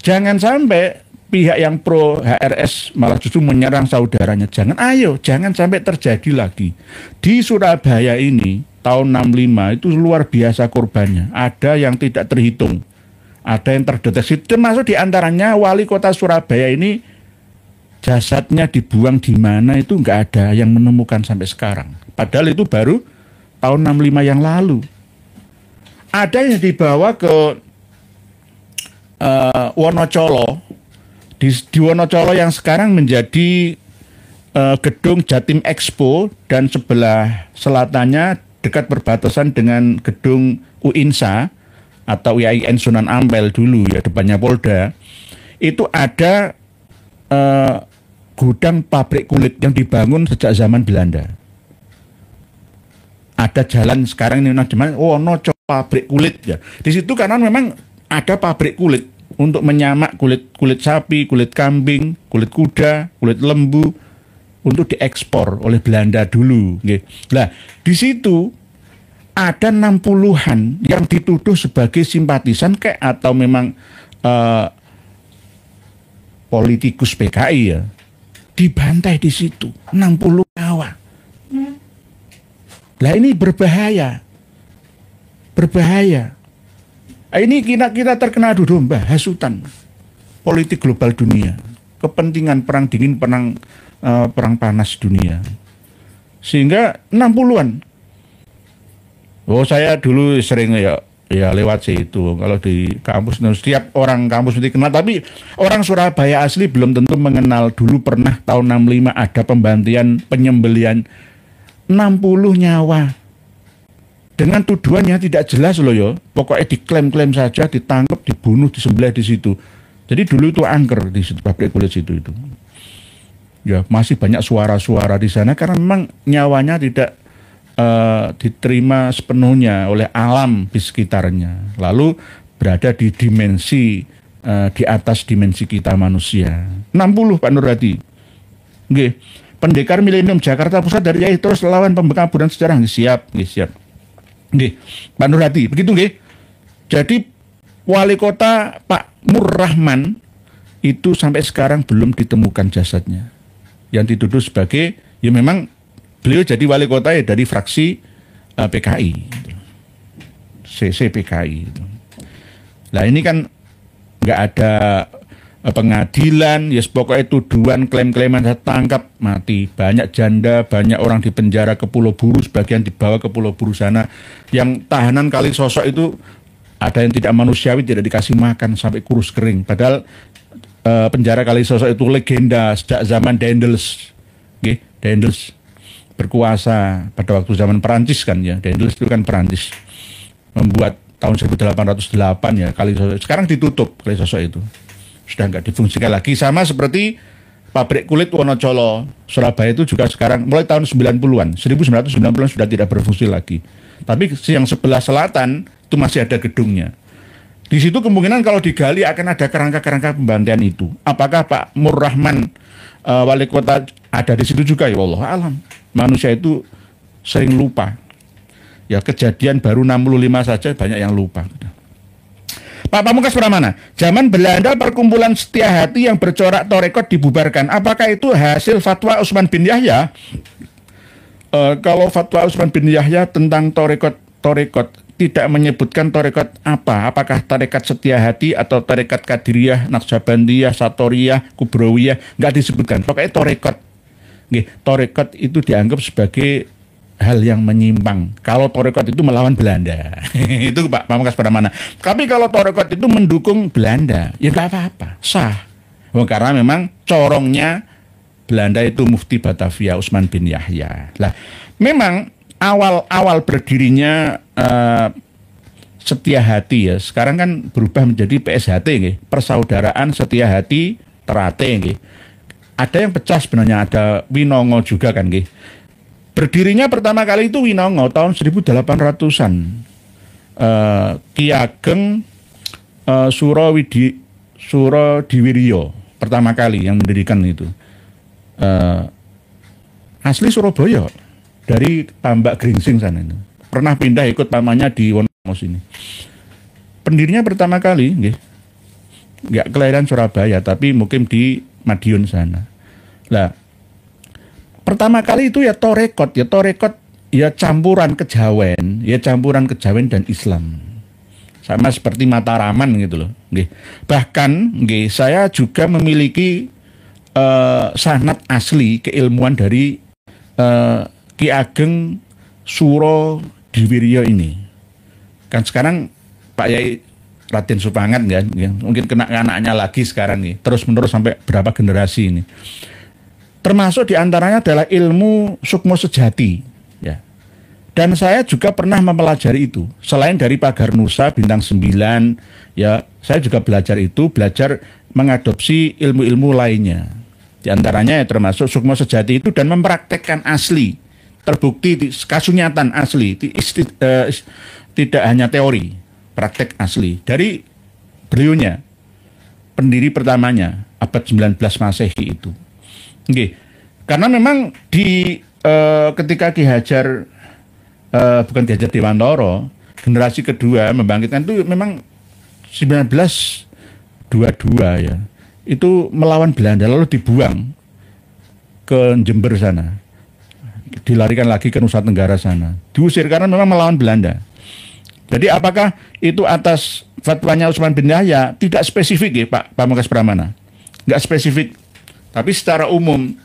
jangan sampai pihak yang pro HRS malah justru menyerang saudaranya. Jangan sampai terjadi lagi. Di Surabaya ini tahun 65 itu luar biasa korbannya. Ada yang tidak terhitung. Ada yang terdeteksi, termasuk diantaranya wali kota Surabaya ini jasadnya dibuang di mana itu nggak ada yang menemukan sampai sekarang. Padahal itu baru tahun 65 yang lalu. Ada yang dibawa ke Wonocolo. Di Wonocolo yang sekarang menjadi gedung Jatim Expo dan sebelah selatannya dekat perbatasan dengan gedung UINSA atau IAIN Sunan Ampel dulu ya depannya Polda. Itu ada gudang pabrik kulit yang dibangun sejak zaman Belanda. Ada jalan sekarang ini namanya Wonocolo pabrik kulit ya. Di situ karena memang ada pabrik kulit untuk menyamak kulit sapi, kulit kambing, kulit kuda, kulit lembu untuk diekspor oleh Belanda dulu. Nah, di situ ada 60-an yang dituduh sebagai simpatisan atau memang politikus PKI ya. Dibantai di situ 60 nyawa. Lah ini berbahaya. Ini kita terkena adu domba, hasutan politik global dunia, kepentingan perang dingin, perang panas dunia. Sehingga 60-an. Oh, saya dulu sering ya lewat situ. Kalau di kampus, setiap orang kampus itu kenal. Tapi orang Surabaya asli belum tentu mengenal. Dulu pernah tahun 65 ada pembantian, penyembelian 60 nyawa. Dengan tuduhannya tidak jelas loh ya. Pokoknya diklaim-klaim saja, ditangkap, dibunuh, disembelih di situ. Jadi dulu itu angker di situ, pabrik kulit situ itu. Ya masih banyak suara-suara di sana karena memang nyawanya tidak diterima sepenuhnya oleh alam di sekitarnya. Lalu berada di dimensi di atas dimensi kita manusia. 60 Pak Nurhadi. Nggih. Pendekar Milenium Jakarta Pusat dari YAI terus lawan pembekaburan sejarah. Siap. Nggih. Pak Nurhadi, begitu nggih. Jadi wali kota Pak Murrahman itu sampai sekarang belum ditemukan jasadnya. Yang dituduh sebagai ya memang beliau jadi wali kota ya dari fraksi PKI, CC PKI. Nah ini kan nggak ada pengadilan, ya pokoknya tuduhan, klaim-klaiman, saya tangkap mati. Banyak janda, banyak orang di penjara ke Pulau Buru, sebagian dibawa ke Pulau Buru sana. Yang tahanan Kalisosok itu ada yang tidak manusiawi, tidak dikasih makan sampai kurus kering. Padahal penjara Kalisosok itu legenda sejak zaman Daendels, Daendels berkuasa pada waktu zaman Perancis kan ya. Daendels itu kan Perancis, membuat tahun 1808 ya Kalisosok. Sekarang ditutup Kalisosok itu, sudah nggak difungsikan lagi. Sama seperti pabrik kulit Wonocolo Surabaya itu juga sekarang mulai tahun 90-an 1990-an sudah tidak berfungsi lagi. Tapi yang sebelah selatan itu masih ada gedungnya. Di situ kemungkinan kalau digali akan ada kerangka-kerangka pembantaian itu. Apakah Pak Murrahman wali kota ada di situ juga ya Allah alam. Manusia itu sering lupa. Ya kejadian baru 65 saja banyak yang lupa. Pak Pamungkas Pramana, zaman Belanda perkumpulan setia hati yang bercorak torekot dibubarkan. Apakah itu hasil fatwa Utsman bin Yahya? Kalau fatwa Utsman bin Yahya tentang torekot tidak menyebutkan torekot apa? Apakah tarekat setia hati atau tarekat Qadiriyah, Naqsabandiyah, Satoriyah, Kubrowiyah? Nggak disebutkan. Pokoknya torekot. Torekot itu dianggap sebagai hal yang menyimpang. Kalau torekot itu melawan Belanda, itu Pak Pamungkas Pramana. Tapi kalau torekot itu mendukung Belanda, ya nggak apa-apa, sah. Karena memang corongnya Belanda itu Mufti Batavia Utsman bin Yahya. Lah, memang awal berdirinya Setia Hati ya, sekarang kan berubah menjadi PSHT, Persaudaraan Setia Hati Terate. Ada yang pecah sebenarnya, ada Winongo juga kan, Berdirinya pertama kali itu Winongo tahun 1800-an. Ki Ageng Surodiwiryo pertama kali yang mendirikan itu asli Surabaya, dari Tambak Gringsing sana itu. Pernah pindah ikut pamannya di Wonosobo ini. Pendirinya pertama kali, nggak kelahiran Surabaya, tapi mungkin di Madiun sana. Lah, pertama kali itu ya torekot ya campuran kejawen dan Islam. Sama seperti Mataraman gitu loh. Bahkan saya juga memiliki sanad asli keilmuan dari Ki Ageng Suro Diwiryo ini. Kan sekarang Pak Yai Raden Supangat ya, mungkin kena anaknya lagi sekarang nih, terus menerus sampai berapa generasi ini. Termasuk diantaranya adalah ilmu sukmo sejati, ya. Dan saya juga pernah mempelajari itu. Selain dari Pagar Nusa Bintang 9, ya, saya juga belajar mengadopsi ilmu-ilmu lainnya. Di antaranya ya termasuk sukmo sejati itu dan mempraktekkan asli, terbukti kasunyatan asli, tidak hanya teori, praktek asli dari beliaunya, pendiri pertamanya abad 19 Masehi itu. Karena memang ketika Ki Hajar bukan Ki Hajar Dewantara, generasi kedua membangkitkan itu memang 1922 ya. Itu melawan Belanda lalu dibuang ke Jember sana. Dilarikan lagi ke Nusa Tenggara sana. Diusir karena memang melawan Belanda. Jadi apakah itu atas fatwanya Utsman bin Yahya? Tidak spesifik ya Pak Pamungkas Pramana. Nggak spesifik. Tapi secara umum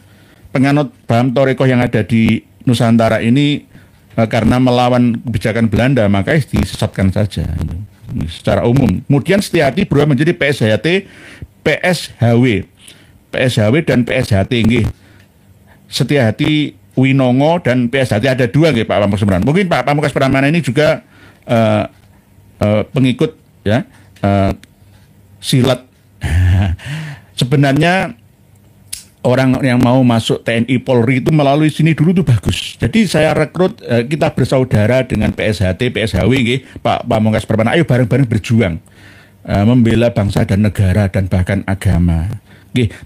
penganut paham Torekoh yang ada di Nusantara ini karena melawan kebijakan Belanda maka disesatkan saja. Secara umum. Kemudian Setiahati berubah menjadi PSHW dan PSHT nggih. Setiahati Winongo dan PSHT ada dua nggih Pak Pamungkas Pramana. Mungkin Pak Pamungkas Pramana ini juga pengikut ya silat. Sebenarnya orang yang mau masuk TNI Polri itu melalui sini dulu tuh bagus. Jadi saya rekrut, kita bersaudara dengan PSHT, PSHW nggih Pak Pamungkas Pramana. Ayo bareng-bareng berjuang membela bangsa dan negara dan bahkan agama.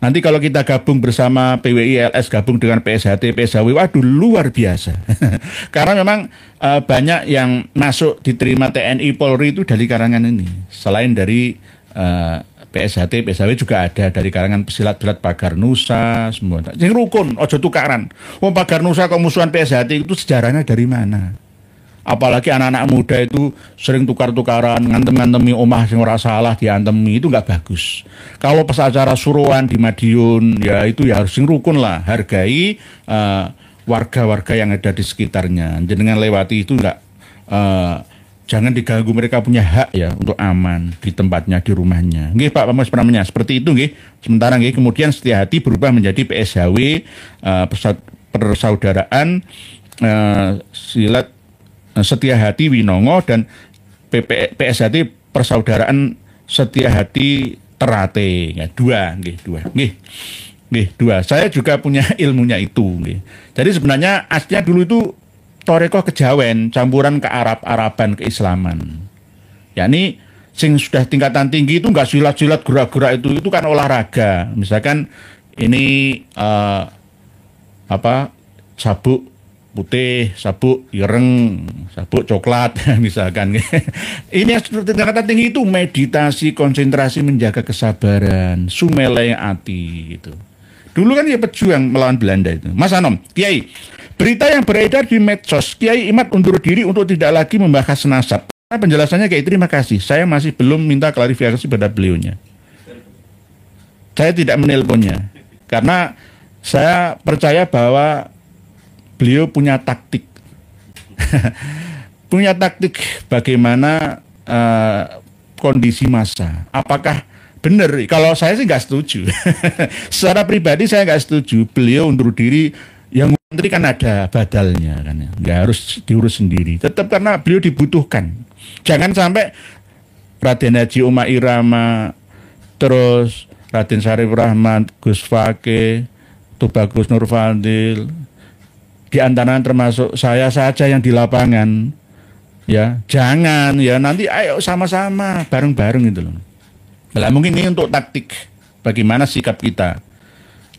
Nanti kalau kita gabung bersama PWI LS gabung dengan PSHT, PSHW, waduh luar biasa. Karena memang banyak yang masuk diterima TNI Polri itu dari karangan ini. Selain dari PSHT, PSHW juga ada dari karangan pesilat-pesilat Pagar Nusa semua. Yang rukun, ojo tukaran. Pagar Nusa kok musuhan PSHT itu sejarahnya dari mana? Apalagi anak-anak muda itu sering tukar-tukaran, ngantem-ngantemi omah sing ora salah diantemi, itu nggak bagus. Kalau pas acara suruhan di Madiun, ya itu ya harus sing rukun lah, hargai warga-warga yang ada di sekitarnya. Jenengan lewati itu nggak, jangan diganggu, mereka punya hak ya untuk aman di tempatnya, di rumahnya. Nggih Pak Pamungkas Pramana, seperti itu nggih. Sementara nggih kemudian Setiahati berubah menjadi PSHW, persaudaraan silat Setiahati Winongo dan PSHT Persaudaraan Setiahati Terate. Ya, dua. Saya juga punya ilmunya itu. Nggih. Jadi sebenarnya aslinya dulu itu Torekoh kejawen, campuran ke Arab-Araban, keislaman. Yakni sing sudah tingkatan tinggi itu nggak silat-silat gerak-gerak itu kan olahraga. Misalkan ini sabuk putih, sabuk ireng, sabuk coklat misalkan. Ini yang tingkatan tinggi itu meditasi, konsentrasi, menjaga kesabaran, sumele ati gitu. Dulu kan ya pejuang melawan Belanda itu. Mas Anom, Kiai, berita yang beredar di medsos, Kiai Imad undur diri untuk tidak lagi membahas nasab. Penjelasannya Kiai, terima kasih. Saya masih belum minta klarifikasi pada beliaunya. Saya tidak menelponnya karena saya percaya bahwa beliau punya taktik. Punya taktik bagaimana kondisi massa. Apakah benar? Kalau saya sih nggak setuju. Secara pribadi saya nggak setuju. Beliau undur diri, yang menteri kan ada badalnya kan, nggak harus diurus sendiri. Tetap karena beliau dibutuhkan. Jangan sampai Raden Haji Uma Irama, terus Raden Syarif Rahman, Gus Fakih, Tubagus Nur Fadil, di antaranya termasuk saya saja yang di lapangan, ya jangan ya, nanti ayo sama-sama bareng-bareng gitu loh. Nah, mungkin ini untuk taktik bagaimana sikap kita.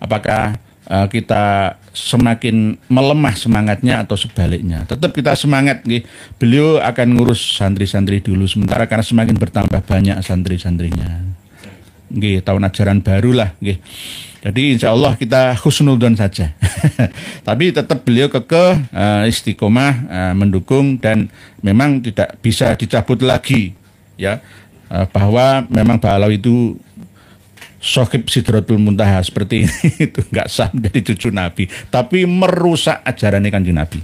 Apakah kita semakin melemah semangatnya atau sebaliknya. Tetap kita semangat, nggih. Beliau akan ngurus santri-santri dulu sementara karena semakin bertambah banyak santri-santrinya. Nggih, tahun ajaran baru lah, nggih. Jadi insya Allah kita husnudzon saja. Tapi tetap beliau kekeh istiqomah mendukung dan memang tidak bisa dicabut lagi, ya. Bahwa memang Pak Alawi itu Sohib Sidratul Muntaha seperti ini itu nggak sah menjadi cucu Nabi, tapi merusak ajaran Kanjeng Nabi.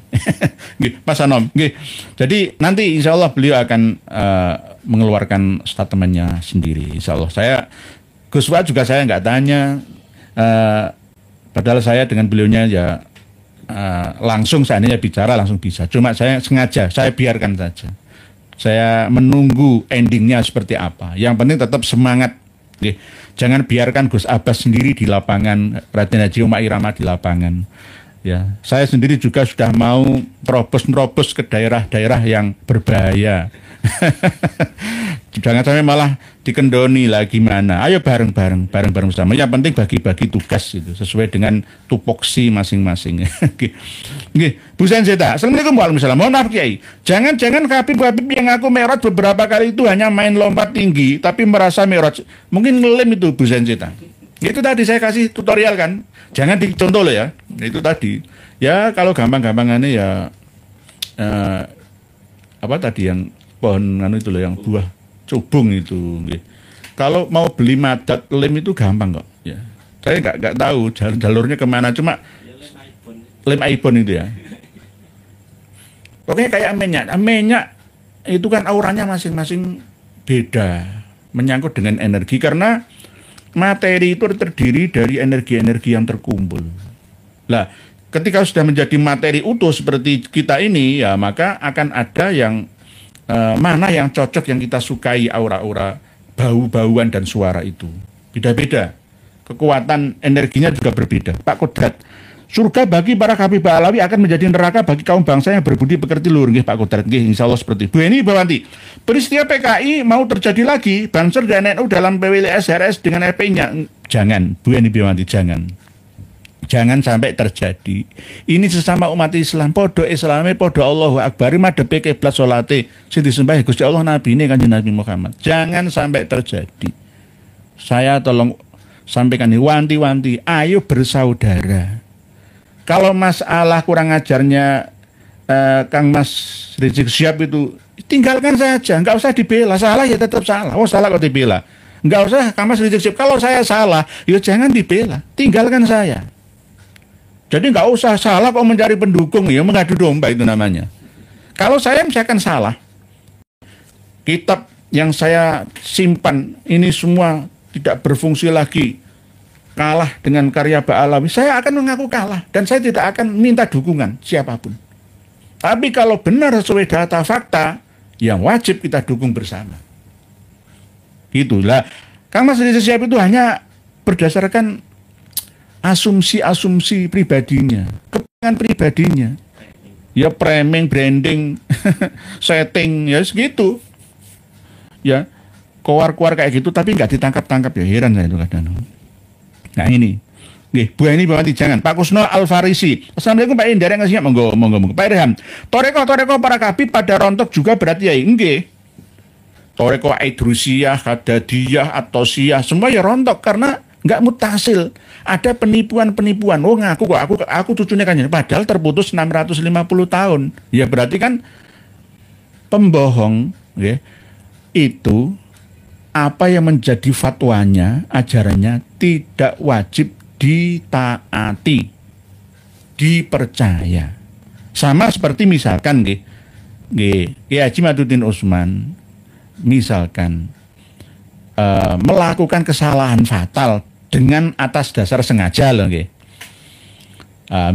Mas Anom, jadi nanti insya Allah beliau akan mengeluarkan statementnya sendiri. Insya Allah Gus Fuad juga saya nggak tanya, padahal saya dengan beliaunya ya langsung seandainya bicara langsung bisa. Cuma saya sengaja saya biarkan saja. Saya menunggu endingnya seperti apa. Yang penting tetap semangat. Jangan biarkan Gus Abbas sendiri di lapangan, Raden Haji Umar Irama di lapangan. Ya, saya sendiri juga sudah mau nerobos ke daerah-daerah yang berbahaya. Jangan sampai malah dikendoni lah gimana. Ayo bareng-bareng bersama. Yang penting bagi-bagi tugas itu sesuai dengan tupoksi masing-masing. Nggih, Bu Sanjeta. Assalamualaikum warahmatullahi wabarakatuh. Mohon maaf Kiai. Jangan Habib yang aku merot beberapa kali itu hanya main lompat tinggi tapi merasa merot. Mungkin ngelem itu Bu Sanjeta. Itu tadi saya kasih tutorial kan. Jangan dicontoh loh ya. Itu tadi. Ya kalau gampang-gampangannya ya apa tadi yang pohon itu loh yang buah cubung itu. Kalau mau beli madat lem itu gampang kok. Ya. Saya nggak tahu jalurnya kemana, cuma lem iPhone itu ya. Pokoknya kayak minyak itu kan auranya masing-masing beda, menyangkut dengan energi karena materi itu terdiri dari energi-energi yang terkumpul. Lah, ketika sudah menjadi materi utuh seperti kita ini ya maka akan ada yang mana yang cocok yang kita sukai aura-aura bau-bauan dan suara itu beda-beda, kekuatan energinya juga berbeda. Pak Kodrat, surga bagi para Habib Alawi akan menjadi neraka bagi kaum bangsa yang berbudi pekerti luhur. Nggih Pak Kodrat, nggih insyaallah seperti Bu Eni Bawanti. Peristiwa PKI mau terjadi lagi Banser dan NU dalam PWLS RS dengan FPI-nya. Jangan Bu Eni Bawanti, jangan sampai terjadi. Ini sesama umat Islam, podo Islame, podo Allahu Akbar, madhepe kiblat salate sing disembah Gusti Allah Nabi ini Kanjeng Nabi Muhammad. Jangan sampai terjadi. Saya tolong sampaikan ini wanti-wanti, ayo bersaudara. Kalau masalah kurang ajarnya Kang Mas Rizik Syihab itu tinggalkan saja, nggak usah dibela. Salah ya tetap salah. Oh salah kok dibela. Nggak usah Kang Mas Rizik Syihab. Kalau saya salah, ya jangan dibela. Tinggalkan saya. Jadi nggak usah salah kok mencari pendukung, ya mengadu domba itu namanya. Kalau saya misalkan salah, kitab yang saya simpan ini semua tidak berfungsi lagi, kalah dengan karya Pak Alawi, saya akan mengaku kalah dan saya tidak akan minta dukungan siapapun. Tapi kalau benar sesuai data fakta, yang wajib kita dukung bersama. Itulah, Kang Mas Rizik Syihab itu hanya berdasarkan asumsi-asumsi pribadinya, kepentingan pribadinya, ya framing, branding, setting, ya segitu, ya keluar kayak gitu, tapi nggak ditangkap-tangkap ya heran saya itu kadang. Nah ini, Bu Eni Bawanti jangan. Pak Kusno Al-Farisi. Assalamualaikum Pak Indra yang ngasihnya monggo. Pak Irham, toreko para kabib pada rontok juga berarti ya nggih. Toreko Aidrusiyah, Kadadiyah, Atosiyah, semua ya rontok karena nggak mutasil. Ada penipuan-penipuan. Oh ngaku kok aku cucunya kan, padahal terputus 650 tahun. Ya berarti kan pembohong, ya. Itu apa yang menjadi fatwanya, ajarannya tidak wajib ditaati, dipercaya. Sama seperti misalkan Kiai Haji Maduddin Utsman misalkan melakukan kesalahan fatal dengan atas dasar sengaja loh,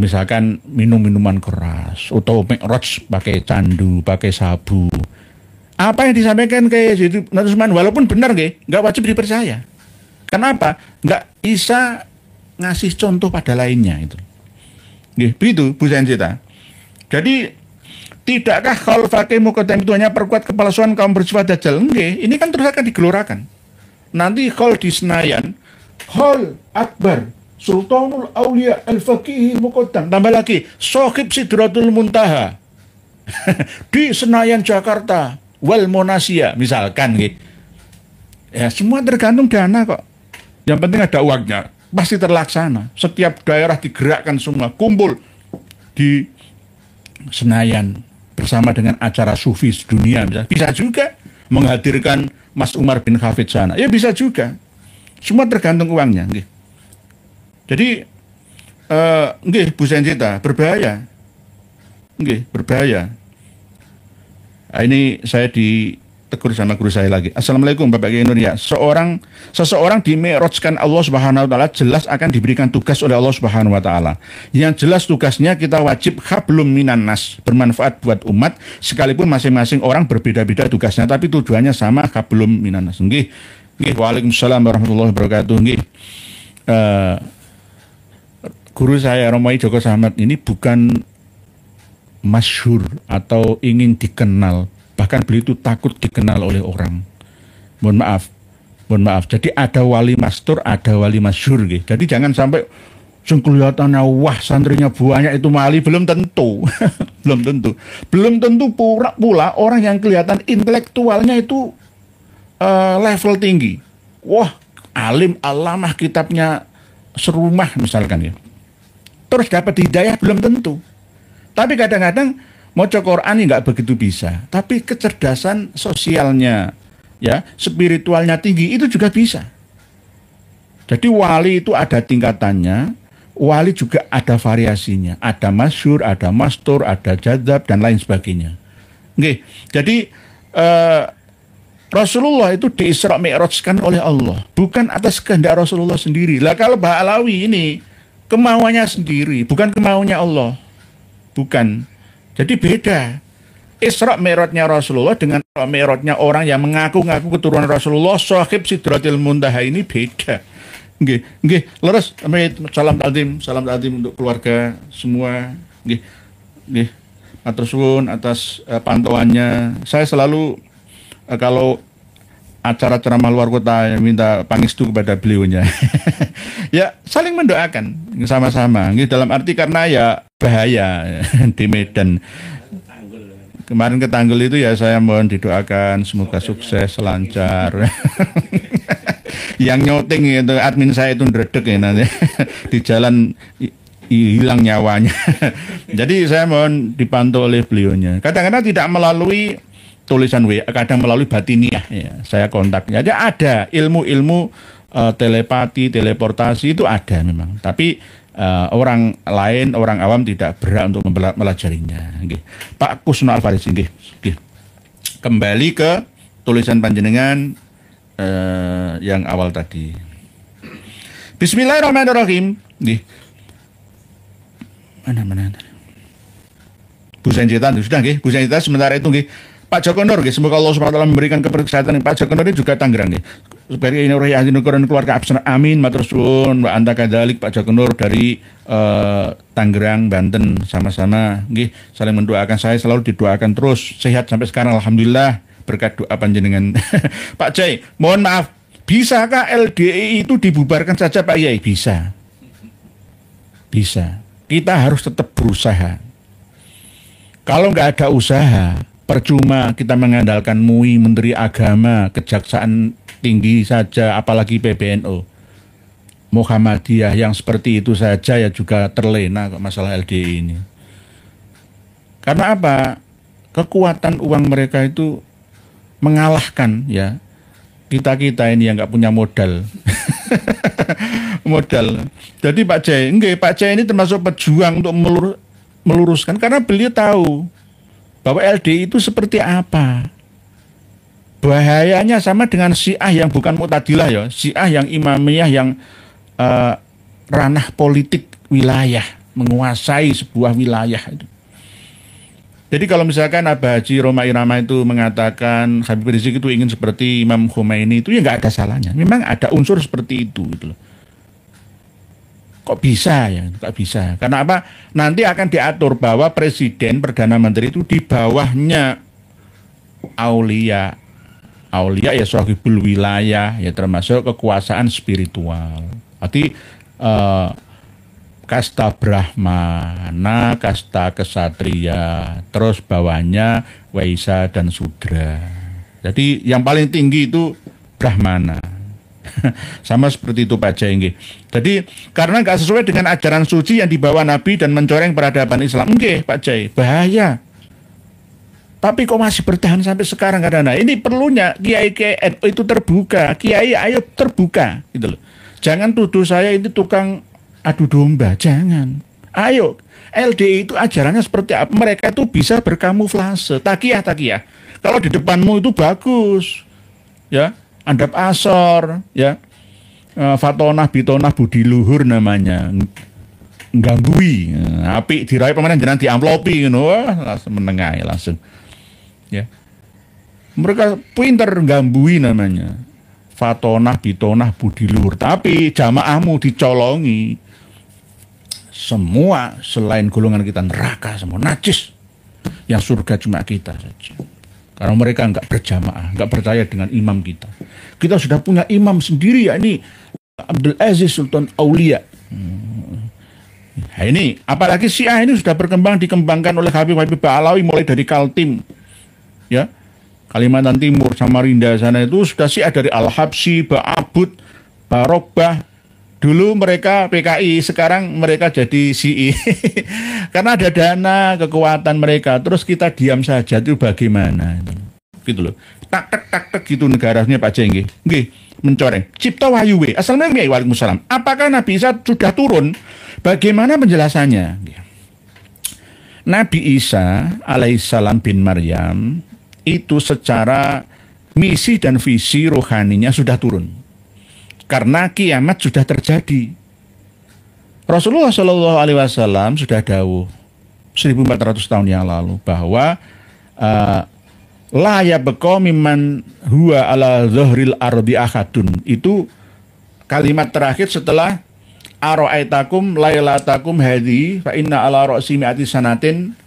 misalkan minum minuman keras atau mikraj pakai candu, pakai sabu. Apa yang disampaikan kayak Haji Utsman walaupun benar nggak wajib dipercaya. Kenapa? Nggak bisa ngasih contoh pada lainnya itu. Begitu Bu Sanjita. Jadi tidakkah kalau fakih muqaddam itu hanya perkuat kepalsuan kaum bersifat dajjal? Enggak, ini kan terus akan digelorakan. Nanti kalau di Senayan Hol Akbar, Sultanul Aulia Al-Faqihil Muqaddam. Tambah lagi, Sohib Sidratul Muntaha di Senayan Jakarta, wal Monasia misalkan gitu. Ya semua tergantung dana kok. Yang penting ada uangnya, pasti terlaksana. Setiap daerah digerakkan semua, kumpul di Senayan bersama dengan acara sufi dunia misalnya. Bisa juga menghadirkan Mas Umar bin Hafid sana. Ya bisa juga. Semua tergantung uangnya. Nggih. Jadi nggih Bu Senjita, berbahaya. Nggih, berbahaya. Nah, ini saya ditegur sama guru saya lagi. Assalamualaikum Bapak Kiai Nur ya. Seseorang dimi'rajkan Allah Subhanahu wa taala jelas akan diberikan tugas oleh Allah Subhanahu wa taala. Yang jelas tugasnya kita wajib hablum minan nas, bermanfaat buat umat sekalipun masing-masing orang berbeda-beda tugasnya tapi tujuannya sama, hablum minan nas. Nggih. Nggih, waalaikumsalam warahmatullahi wabarakatuh. Nggih. Guru saya Romo Joko Sahabat ini bukan masyhur atau ingin dikenal, bahkan beliau itu takut dikenal oleh orang. Mohon maaf. Jadi ada wali mastur, ada wali masyhur gitu. Jadi jangan sampai kelihatannya wah santrinya banyak itu wali, belum tentu. belum tentu pula orang yang kelihatan intelektualnya itu level tinggi. Wah, alim alamah kitabnya serumah misalkan ya. Terus dapat hidayah belum tentu. Tapi kadang-kadang maca Quran ini nggak begitu bisa. Tapi kecerdasan sosialnya, ya, spiritualnya tinggi itu juga bisa. Jadi wali itu ada tingkatannya, wali juga ada variasinya. Ada masyhur, ada mastur, ada jadzab dan lain sebagainya. Oke, jadi Rasulullah itu di-Isra Mi'rajkan oleh Allah, bukan atas kehendak Rasulullah sendiri. Lah kalau Mbah Alawi ini kemauannya sendiri, bukan kemauannya Allah. Bukan. Jadi beda. Isra Mi'rajnya Rasulullah dengan Isra Mi'rajnya orang yang mengaku-ngaku keturunan Rasulullah, Sohib Sidratil Muntaha ini beda. Nggih, leres. Salam takdim untuk keluarga semua. Nggih. Matur suwun atas pantauannya. Saya selalu kalau acara ceramah luar kota minta pangestu kepada beliaunya. Ya saling mendoakan sama-sama. Dalam arti karena ya bahaya di Medan. Kemarin ke Tanggul itu ya saya mohon didoakan semoga sukses, lancar. Yang nyouting itu admin saya itu ndredeg ya nanti di jalan hilang nyawanya. Jadi saya mohon dipantau oleh beliaunya. Kadang-kadang tidak melalui tulisan WA, kadang melalui batiniah ya, saya kontaknya. Jadi ada ilmu-ilmu telepati, teleportasi itu ada memang. Tapi orang lain, orang awam tidak berhak untuk mempelajarinya. Pak Kusno Al-Farisi, kembali ke tulisan panjenengan yang awal tadi. Bismillahirrahmanirrahim. Mana? Bu Senjita sudah Bu Senjita sementara itu Pak Joko Nur, semoga Allah SWT memberikan keberkesehatan. Pak Joko Nur ini juga Tangerang. Supaya ini roh yasin keluarga absen. Amin. Matur suwun. Wa anta kadzalik Pak Joko Nur dari Tangerang, Banten. Sama-sama. Saling mendoakan. Saya selalu didoakan terus. Sehat sampai sekarang. Alhamdulillah. Berkat doa panjenengan. Pak Jai, mohon maaf. Bisakah LDI itu dibubarkan saja Pak Yai? Bisa. Kita harus tetap berusaha. Kalau nggak ada usaha, percuma kita mengandalkan MUI, Menteri Agama, Kejaksaan Tinggi saja, apalagi PBNU. Muhammadiyah yang seperti itu saja ya juga terlena kok masalah LDI ini. Karena apa? Kekuatan uang mereka itu mengalahkan ya kita ini yang nggak punya modal. Jadi Pak Jai ini termasuk pejuang untuk meluruskan karena beliau tahu bahwa LDI itu seperti apa. Bahayanya sama dengan Syiah yang bukan Mu'tadilah ya, Syiah yang Imamiyah yang ranah politik wilayah, menguasai sebuah wilayah itu. Jadi kalau misalkan Abah Haji Roma Irama itu mengatakan Habib Rizik itu ingin seperti Imam Khomeini itu ya nggak ada salahnya. Memang ada unsur seperti itu gitu loh. Kok bisa ya? Kok bisa? Karena apa? Nanti akan diatur bahwa presiden, perdana menteri itu di bawahnya aulia, Aulia ya sahibul wilayah, ya termasuk kekuasaan spiritual. Arti kasta Brahmana, kasta kesatria, terus bawahnya Waisa dan Sudra. Jadi yang paling tinggi itu Brahmana. Sama seperti itu Pak Jai. Jadi karena nggak sesuai dengan ajaran suci yang dibawa Nabi dan mencoreng peradaban Islam. Nggih Pak Jai, bahaya. Tapi kok masih bertahan sampai sekarang kadang-kadang. Ini perlunya kiai-kiai NU itu terbuka. Kiai ayo terbuka gitu loh. Jangan tuduh saya ini tukang adu domba, jangan. Ayo, LDI itu ajarannya seperti apa? Mereka itu bisa berkamuflase, takiyah. Kalau di depanmu itu bagus. Ya, andap asor, ya. Fatonah bitonah budi luhur namanya. Nggambui. Api diraih pemain jangan diamplopi gitu. Wah, langsung menengahi langsung. Ya. Mereka pinter gambui namanya. Fatonah, bitonah, budi luhur. Tapi jamaahmu dicolongi. Semua selain golongan kita neraka, semua najis. Yang surga cuma kita saja. Karena mereka nggak berjamaah, nggak percaya dengan imam kita. Kita sudah punya imam sendiri, ya ini Abdul Aziz Sultan Aulia. Nah, ini apalagi Syiah ini sudah dikembangkan oleh Habib Alawi mulai dari Kaltim. Ya, Kalimantan Timur, Samarinda sana itu sudah Syiah dari Al-Habsyi, Ba'abud, Barobah. Dulu mereka PKI, sekarang mereka jadi Syi'i. Karena ada dana, kekuatan mereka. Terus kita diam saja, itu bagaimana? Gitu loh. Tak gitu negaranya Pak Jengge. Nggih, mencoreng. Cipta Wahyu we. Assalamualaikum Waalaikumsalam. Apakah Nabi Isa sudah turun? Bagaimana penjelasannya? Nabi Isa alaihissalam bin Maryam itu secara misi dan visi rohaninya sudah turun. Karena kiamat sudah terjadi. Rasulullah Shallallahu Alaihi Wasallam sudah dawuh 1400 tahun yang lalu bahwa la yabqa mimman huwa ala dhahril ardi ahadun. Itu kalimat terakhir setelah ara'aitakum lailatakum hadhi fa inna ala ra'si mi'ati sanatin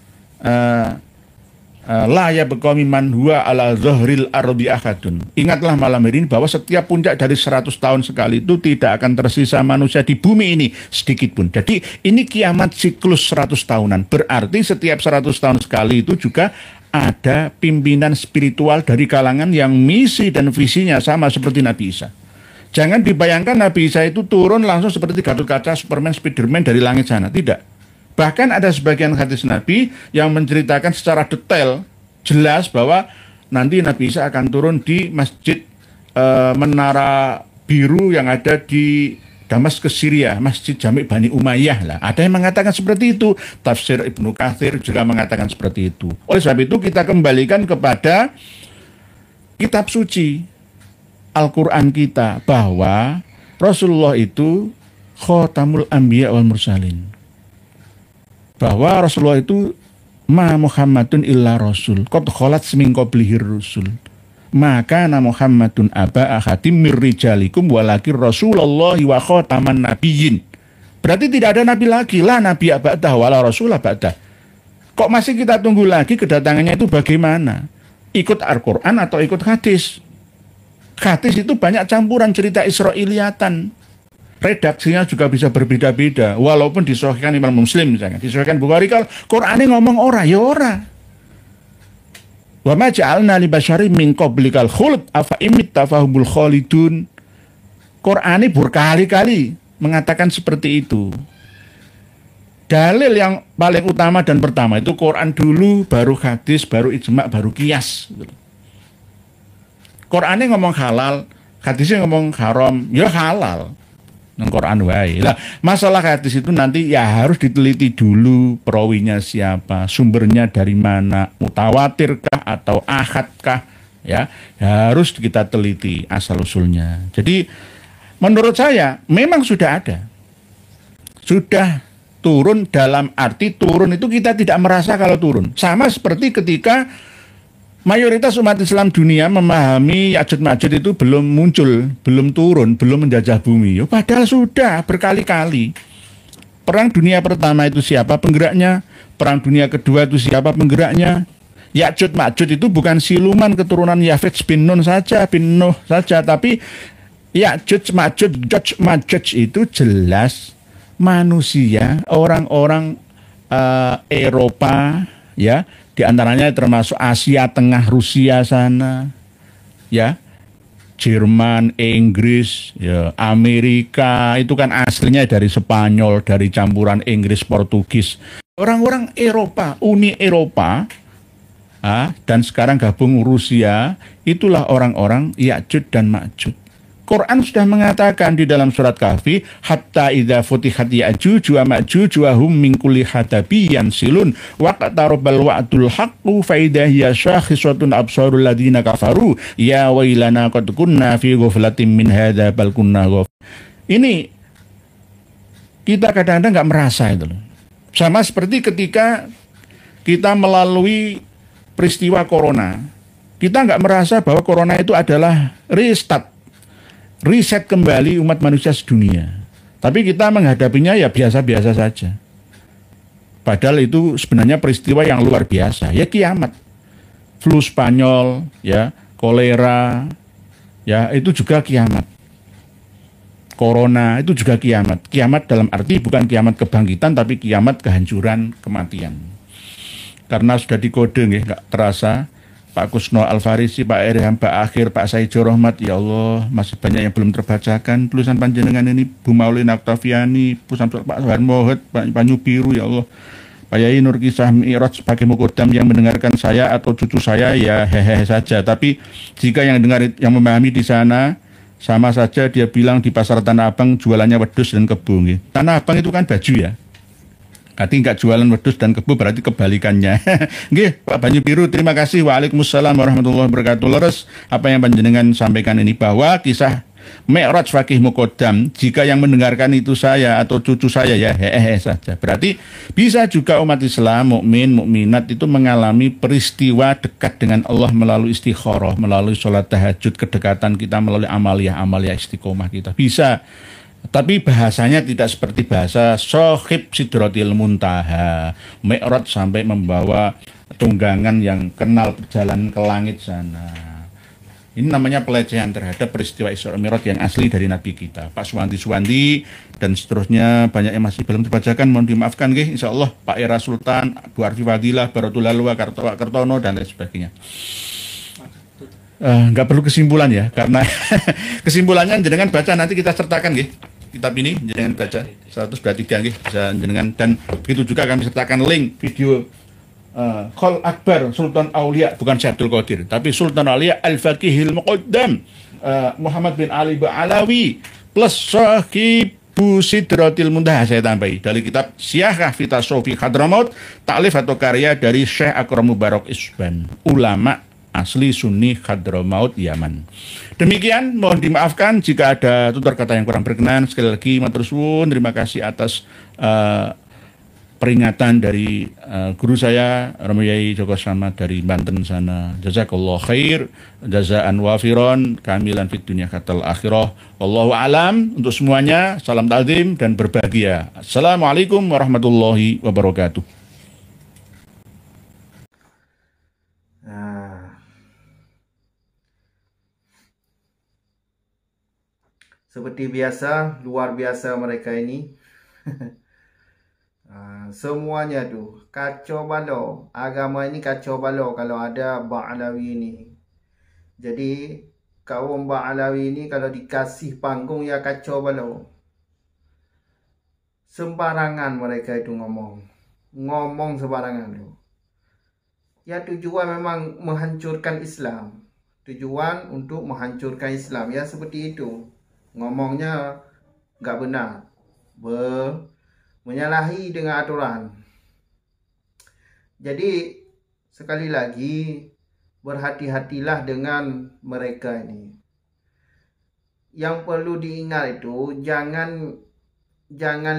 la yabqa mimman huwa ala dhahril ardi ahadun. Ingatlah malam hari ini bahwa setiap puncak dari 100 tahun sekali itu tidak akan tersisa manusia di bumi ini sedikit pun. Jadi ini kiamat siklus 100 tahunan. Berarti setiap 100 tahun sekali itu juga ada pimpinan spiritual dari kalangan yang misi dan visinya sama seperti Nabi Isa. Jangan dibayangkan Nabi Isa itu turun langsung seperti Gatot Kaca, Superman, Spiderman dari langit sana. Tidak. Bahkan ada sebagian hadis Nabi yang menceritakan secara detail, jelas bahwa nanti Nabi Isa akan turun di masjid Menara Biru yang ada di Damaskus, Syria, Masjid Jami' Bani Umayyah lah. Ada yang mengatakan seperti itu. Tafsir Ibnu Katsir juga mengatakan seperti itu. Oleh sebab itu kita kembalikan kepada kitab suci Al-Quran kita bahwa Rasulullah itu Khotamul Anbiya wal Mursalin. Bahwa Rasulullah itu ma Muhammadun illa Rasul qad khalat min qablihir rusul. Maka na Muhammadun aba ahadim mir rijalikum walakin Rasulullah wa khataman nabiyyin. Berarti tidak ada nabi lagi, la nabi ba'dah wala rasul ba'dah. Kok masih kita tunggu lagi kedatangannya itu bagaimana? Ikut Al-Quran atau ikut hadis? Hadis itu banyak campuran cerita Israiliyatan. Redaksinya juga bisa berbeda-beda. Walaupun disahihkan Imam Muslim misalnya, disahihkan Bukhari, kalau Qur'ane ngomong ora ya ora. Wa ma ja'alna li basyari min qablikal khuld afa imitta fahumul khalidun. Qur'ane berkali-kali mengatakan seperti itu. Dalil yang paling utama dan pertama itu Quran dulu, baru hadis, baru ijma', baru qiyas. Qur'ane ngomong halal, hadisnya ngomong haram, ya halal. Nang Quran wae. Lah, masalah hadis itu nanti ya harus diteliti dulu perawinya siapa, sumbernya dari mana, mutawatirkah atau ahadkah, ya harus kita teliti asal usulnya. Jadi menurut saya memang sudah ada, sudah turun dalam arti turun itu kita tidak merasa kalau turun. Sama seperti ketika mayoritas umat Islam dunia memahami Ya'juj Ma'juj itu belum muncul, belum turun, belum menjajah bumi. Padahal sudah berkali-kali. Perang dunia pertama itu siapa penggeraknya? Perang dunia kedua itu siapa penggeraknya? Ya'juj Ma'juj itu bukan siluman keturunan Yafet bin Nun saja, bin Nuh saja, tapi Ya'juj Ma'juj itu jelas manusia, orang-orang Eropa, ya, diantaranya termasuk Asia Tengah, Rusia sana, ya, Jerman, Inggris, ya, Amerika, itu kan aslinya dari Spanyol, dari campuran Inggris, Portugis. Orang-orang Eropa, Uni Eropa, dan sekarang gabung Rusia, itulah orang-orang Ya'juj dan Ma'juj. Quran sudah mengatakan di dalam surat Kahfi, hatta idza futihat Ya'juj wa Ma'juj wa hum min kulli hadabi yansilun wa qatarabal wa'dul haqqu fa idza hiya syakhisatun absarul ladina kafaru ya wailana qad kunna fi ghaflatin min hadza bal kunna ghaf. Ini kita kadang-kadang nggak merasa itu loh. Sama seperti ketika kita melalui peristiwa corona, kita nggak merasa bahwa corona itu adalah riset kembali umat manusia sedunia. Tapi kita menghadapinya ya biasa-biasa saja. Padahal itu sebenarnya peristiwa yang luar biasa, ya kiamat. Flu Spanyol, ya, kolera, ya itu juga kiamat. Corona itu juga kiamat. Kiamat dalam arti bukan kiamat kebangkitan, tapi kiamat kehancuran, kematian. Karena sudah dikode nggak terasa. Pak Kusno Al-Farisi, Pak Erham, Pak Akhir, Pak Saijo Rohmat, ya Allah, masih banyak yang belum terbacakan. Tulisan panjenengan ini, Bu Maulin Oktaviani, Pusan Pak Sohan Mohet, Pak Panyu Biru, ya Allah. Pak Yai Nur Kisah Mi'raj sebagai Mukodam yang mendengarkan saya atau cucu saya, ya hehehe saja. Tapi jika yang dengar, yang memahami di sana, sama saja dia bilang di pasar Tanah Abang jualannya wedhus dan kebo. Tanah Abang itu kan baju ya. Arti nggak jualan wedhus dan kebo, berarti kebalikannya. Nggih, Pak Banyu Biru, terima kasih. Waalaikumsalam warahmatullahi wabarakatuh. Leres apa yang panjenengan sampaikan ini, bahwa kisah Mi'raj Fakih Mukodam, jika yang mendengarkan itu saya atau cucu saya, ya hehehe saja. Berarti bisa juga umat Islam, mukmin, mukminat itu mengalami peristiwa dekat dengan Allah melalui istikharah, melalui sholat tahajud, kedekatan kita melalui amalia istiqomah kita. Bisa. Tapi bahasanya tidak seperti bahasa Sohib Sidratil Muntaha, Mi'raj sampai membawa tunggangan yang kenal perjalanan ke langit sana. Ini namanya pelecehan terhadap peristiwa Isra Mi'raj yang asli dari Nabi kita, Pak Suwanti dan seterusnya. Banyak yang masih belum terbacakan, mohon dimaafkan nggih. Insyaallah Pak Era Sultan, Bu Arfi Fadilah, Barotul Lalwa, Kartono dan lain sebagainya. Nggak perlu kesimpulan ya, karena kesimpulannya jenengan baca, nanti kita sertakan nggih. Kitab ini jenengan baca 123 nggih, bisa jenengan, dan begitu juga kami sertakan link video Khol Akbar Sultan Aulia, bukan Syekh Abdul Qadir, tapi Sultan Aulia Al-Faqihil Muqaddam Muhammad bin Ali Ba'alawi plus Sahibu Sidratil Muntaha, saya tambahi dari kitab Siyahah Fita Sofi Hadramaut, taklif atau karya dari Syekh Akram Mubarak Isban, ulama asli Sunni Hadramaut Yaman. Demikian, mohon dimaafkan jika ada tutur kata yang kurang berkenan. Sekali lagi matur suwun, terima kasih atas peringatan dari guru saya Romo Yai Joko Slamet dari Banten sana. Jazakallah khair, jazaan wafiron, kamilan fid dunya katal akhirah. Wallahu alam untuk semuanya. Salam ta'zim dan berbahagia. Assalamualaikum warahmatullahi wabarakatuh. Seperti biasa, luar biasa mereka ini. Semuanya tuh kacau balau. Agama ini kacau balau kalau ada Ba'alawi ini. Jadi kaum Ba'alawi ini kalau dikasih panggung ya kacau balau. Sembarangan mereka itu ngomong sembarangan tuh. Ya tujuan memang menghancurkan Islam. Tujuan untuk menghancurkan Islam, ya seperti itu. Ngomongnya nggak benar, menyalahi dengan aturan. Jadi sekali lagi berhati-hatilah dengan mereka ini. Yang perlu diingat itu jangan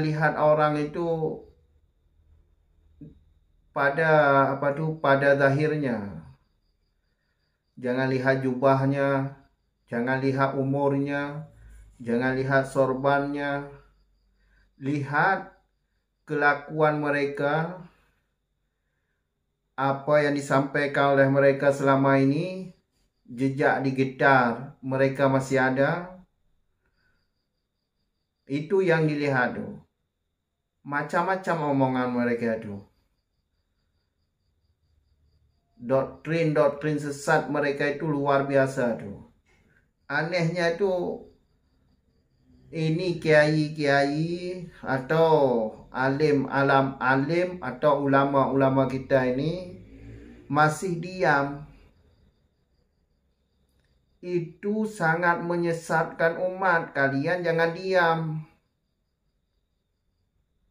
lihat orang itu pada zahirnya. Jangan lihat jubahnya, jangan lihat umurnya, jangan lihat sorbannya. Lihat kelakuan mereka, apa yang disampaikan oleh mereka selama ini, jejak digital mereka masih ada. Itu yang dilihat tuh. Macam-macam omongan mereka tuh. Doktrin-doktrin sesat mereka itu luar biasa tuh. Anehnya itu, ini kiai-kiai atau alim atau ulama-ulama kita ini masih diam. Itu sangat menyesatkan umat. Kalian jangan diam.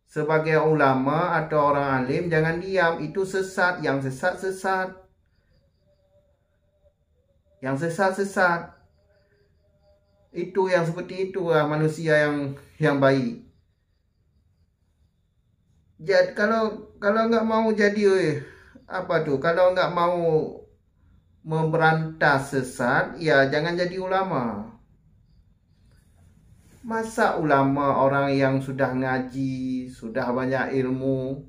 Sebagai ulama atau orang alim jangan diam. Itu sesat. Yang sesat. Yang sesat. Itu yang seperti itu manusia yang baik. Jadi kalau nggak mau jadi kalau nggak mau memberantas sesat, ya jangan jadi ulama. Masa ulama orang yang sudah ngaji, sudah banyak ilmu,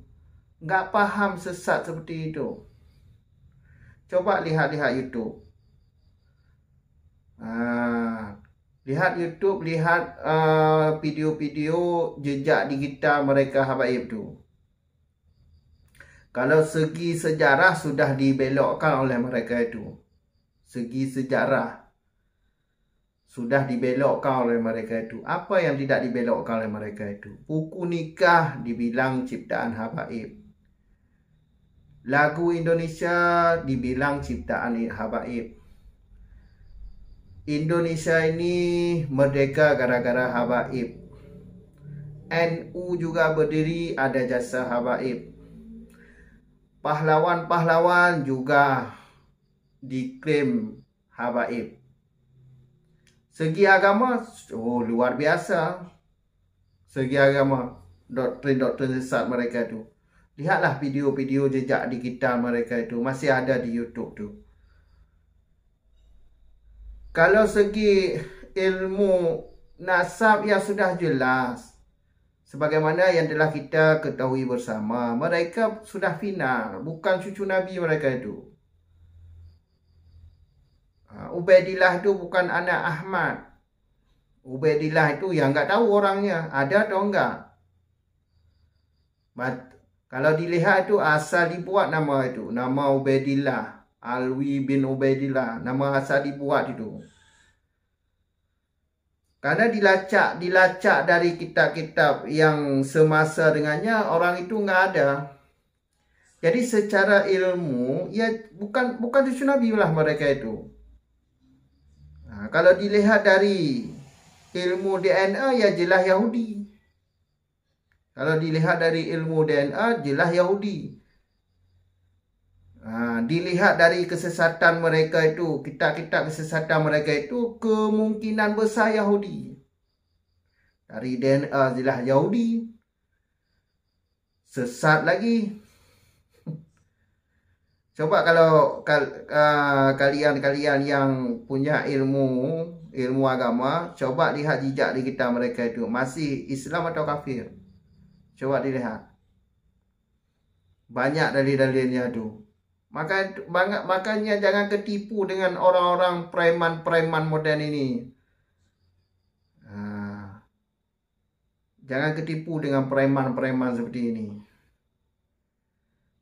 nggak paham sesat seperti itu? Coba lihat YouTube. Lihat YouTube, lihat video-video jejak digital mereka habaib itu. Kalau segi sejarah sudah dibelokkan oleh mereka itu. Segi sejarah sudah dibelokkan oleh mereka itu. Apa yang tidak dibelokkan oleh mereka itu? Buku nikah dibilang ciptaan habaib. Lagu Indonesia dibilang ciptaan habaib. Indonesia ini merdeka gara-gara habaib. NU juga berdiri ada jasa habaib. Pahlawan-pahlawan juga diklaim habaib. Segi agama, luar biasa. Segi agama, doktrin-doktrin sesat mereka itu. Lihatlah video-video jejak digital mereka itu. Masih ada di YouTube tu. Kalau segi ilmu nasab ya sudah jelas. Sebagaimana yang telah kita ketahui bersama, mereka sudah final, bukan cucu Nabi mereka itu. Ubaidillah itu bukan anak Ahmad. Ubaidillah itu yang nggak tahu orangnya, ada atau enggak. Kalau dilihat itu asal dibuat nama itu, nama Ubaidillah, Alwi bin Ubaidillah, nama asal dibuat itu. Karena dilacak dari kitab-kitab yang semasa dengannya, orang itu nggak ada. Jadi secara ilmu, ya bukan cucu Nabi lah mereka itu. Nah, kalau dilihat dari ilmu DNA, ya jelas Yahudi. Kalau dilihat dari ilmu DNA, jelas Yahudi. Dilihat dari kesesatan mereka itu, kitab-kitab kesesatan mereka itu, kemungkinan besar Yahudi. Dari DNA jelas Yahudi. Sesat lagi. Coba kalau kalian yang punya ilmu agama, coba lihat jejak di kitab mereka itu, masih Islam atau kafir. Coba dilihat. Banyak dalil-dalilnya tu. Makanya jangan ketipu dengan orang-orang preman-preman modern ini. Jangan ketipu dengan preman-preman seperti ini.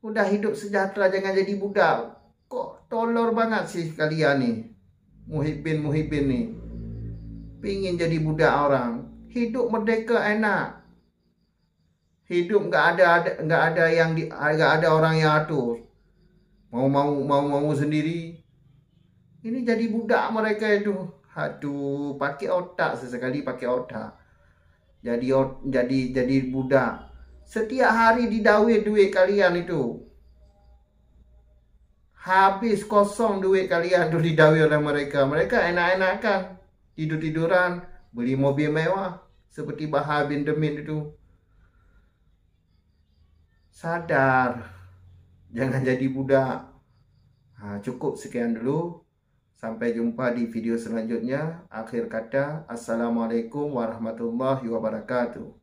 Udah hidup sejahtera, jangan jadi budak. Kok tolor banget sih kalian nih. Muhibin nih. Pingin jadi budak orang. Hidup merdeka enak. Hidup nggak ada orang yang atur. Mau sendiri. Ini jadi budak mereka itu. Aduh, pakai otak sesekali, pakai otak. Jadi budak. Setiap hari didawai duit kalian itu. Habis kosong duit kalian tu didawai oleh mereka. Mereka enak-enakan, tidur-tiduran, beli mobil mewah seperti Bahar bin Demit itu. Sadar. Jangan jadi budak. Cukup sekian dulu. Sampai jumpa di video selanjutnya. Akhir kata, Assalamualaikum warahmatullahi wabarakatuh.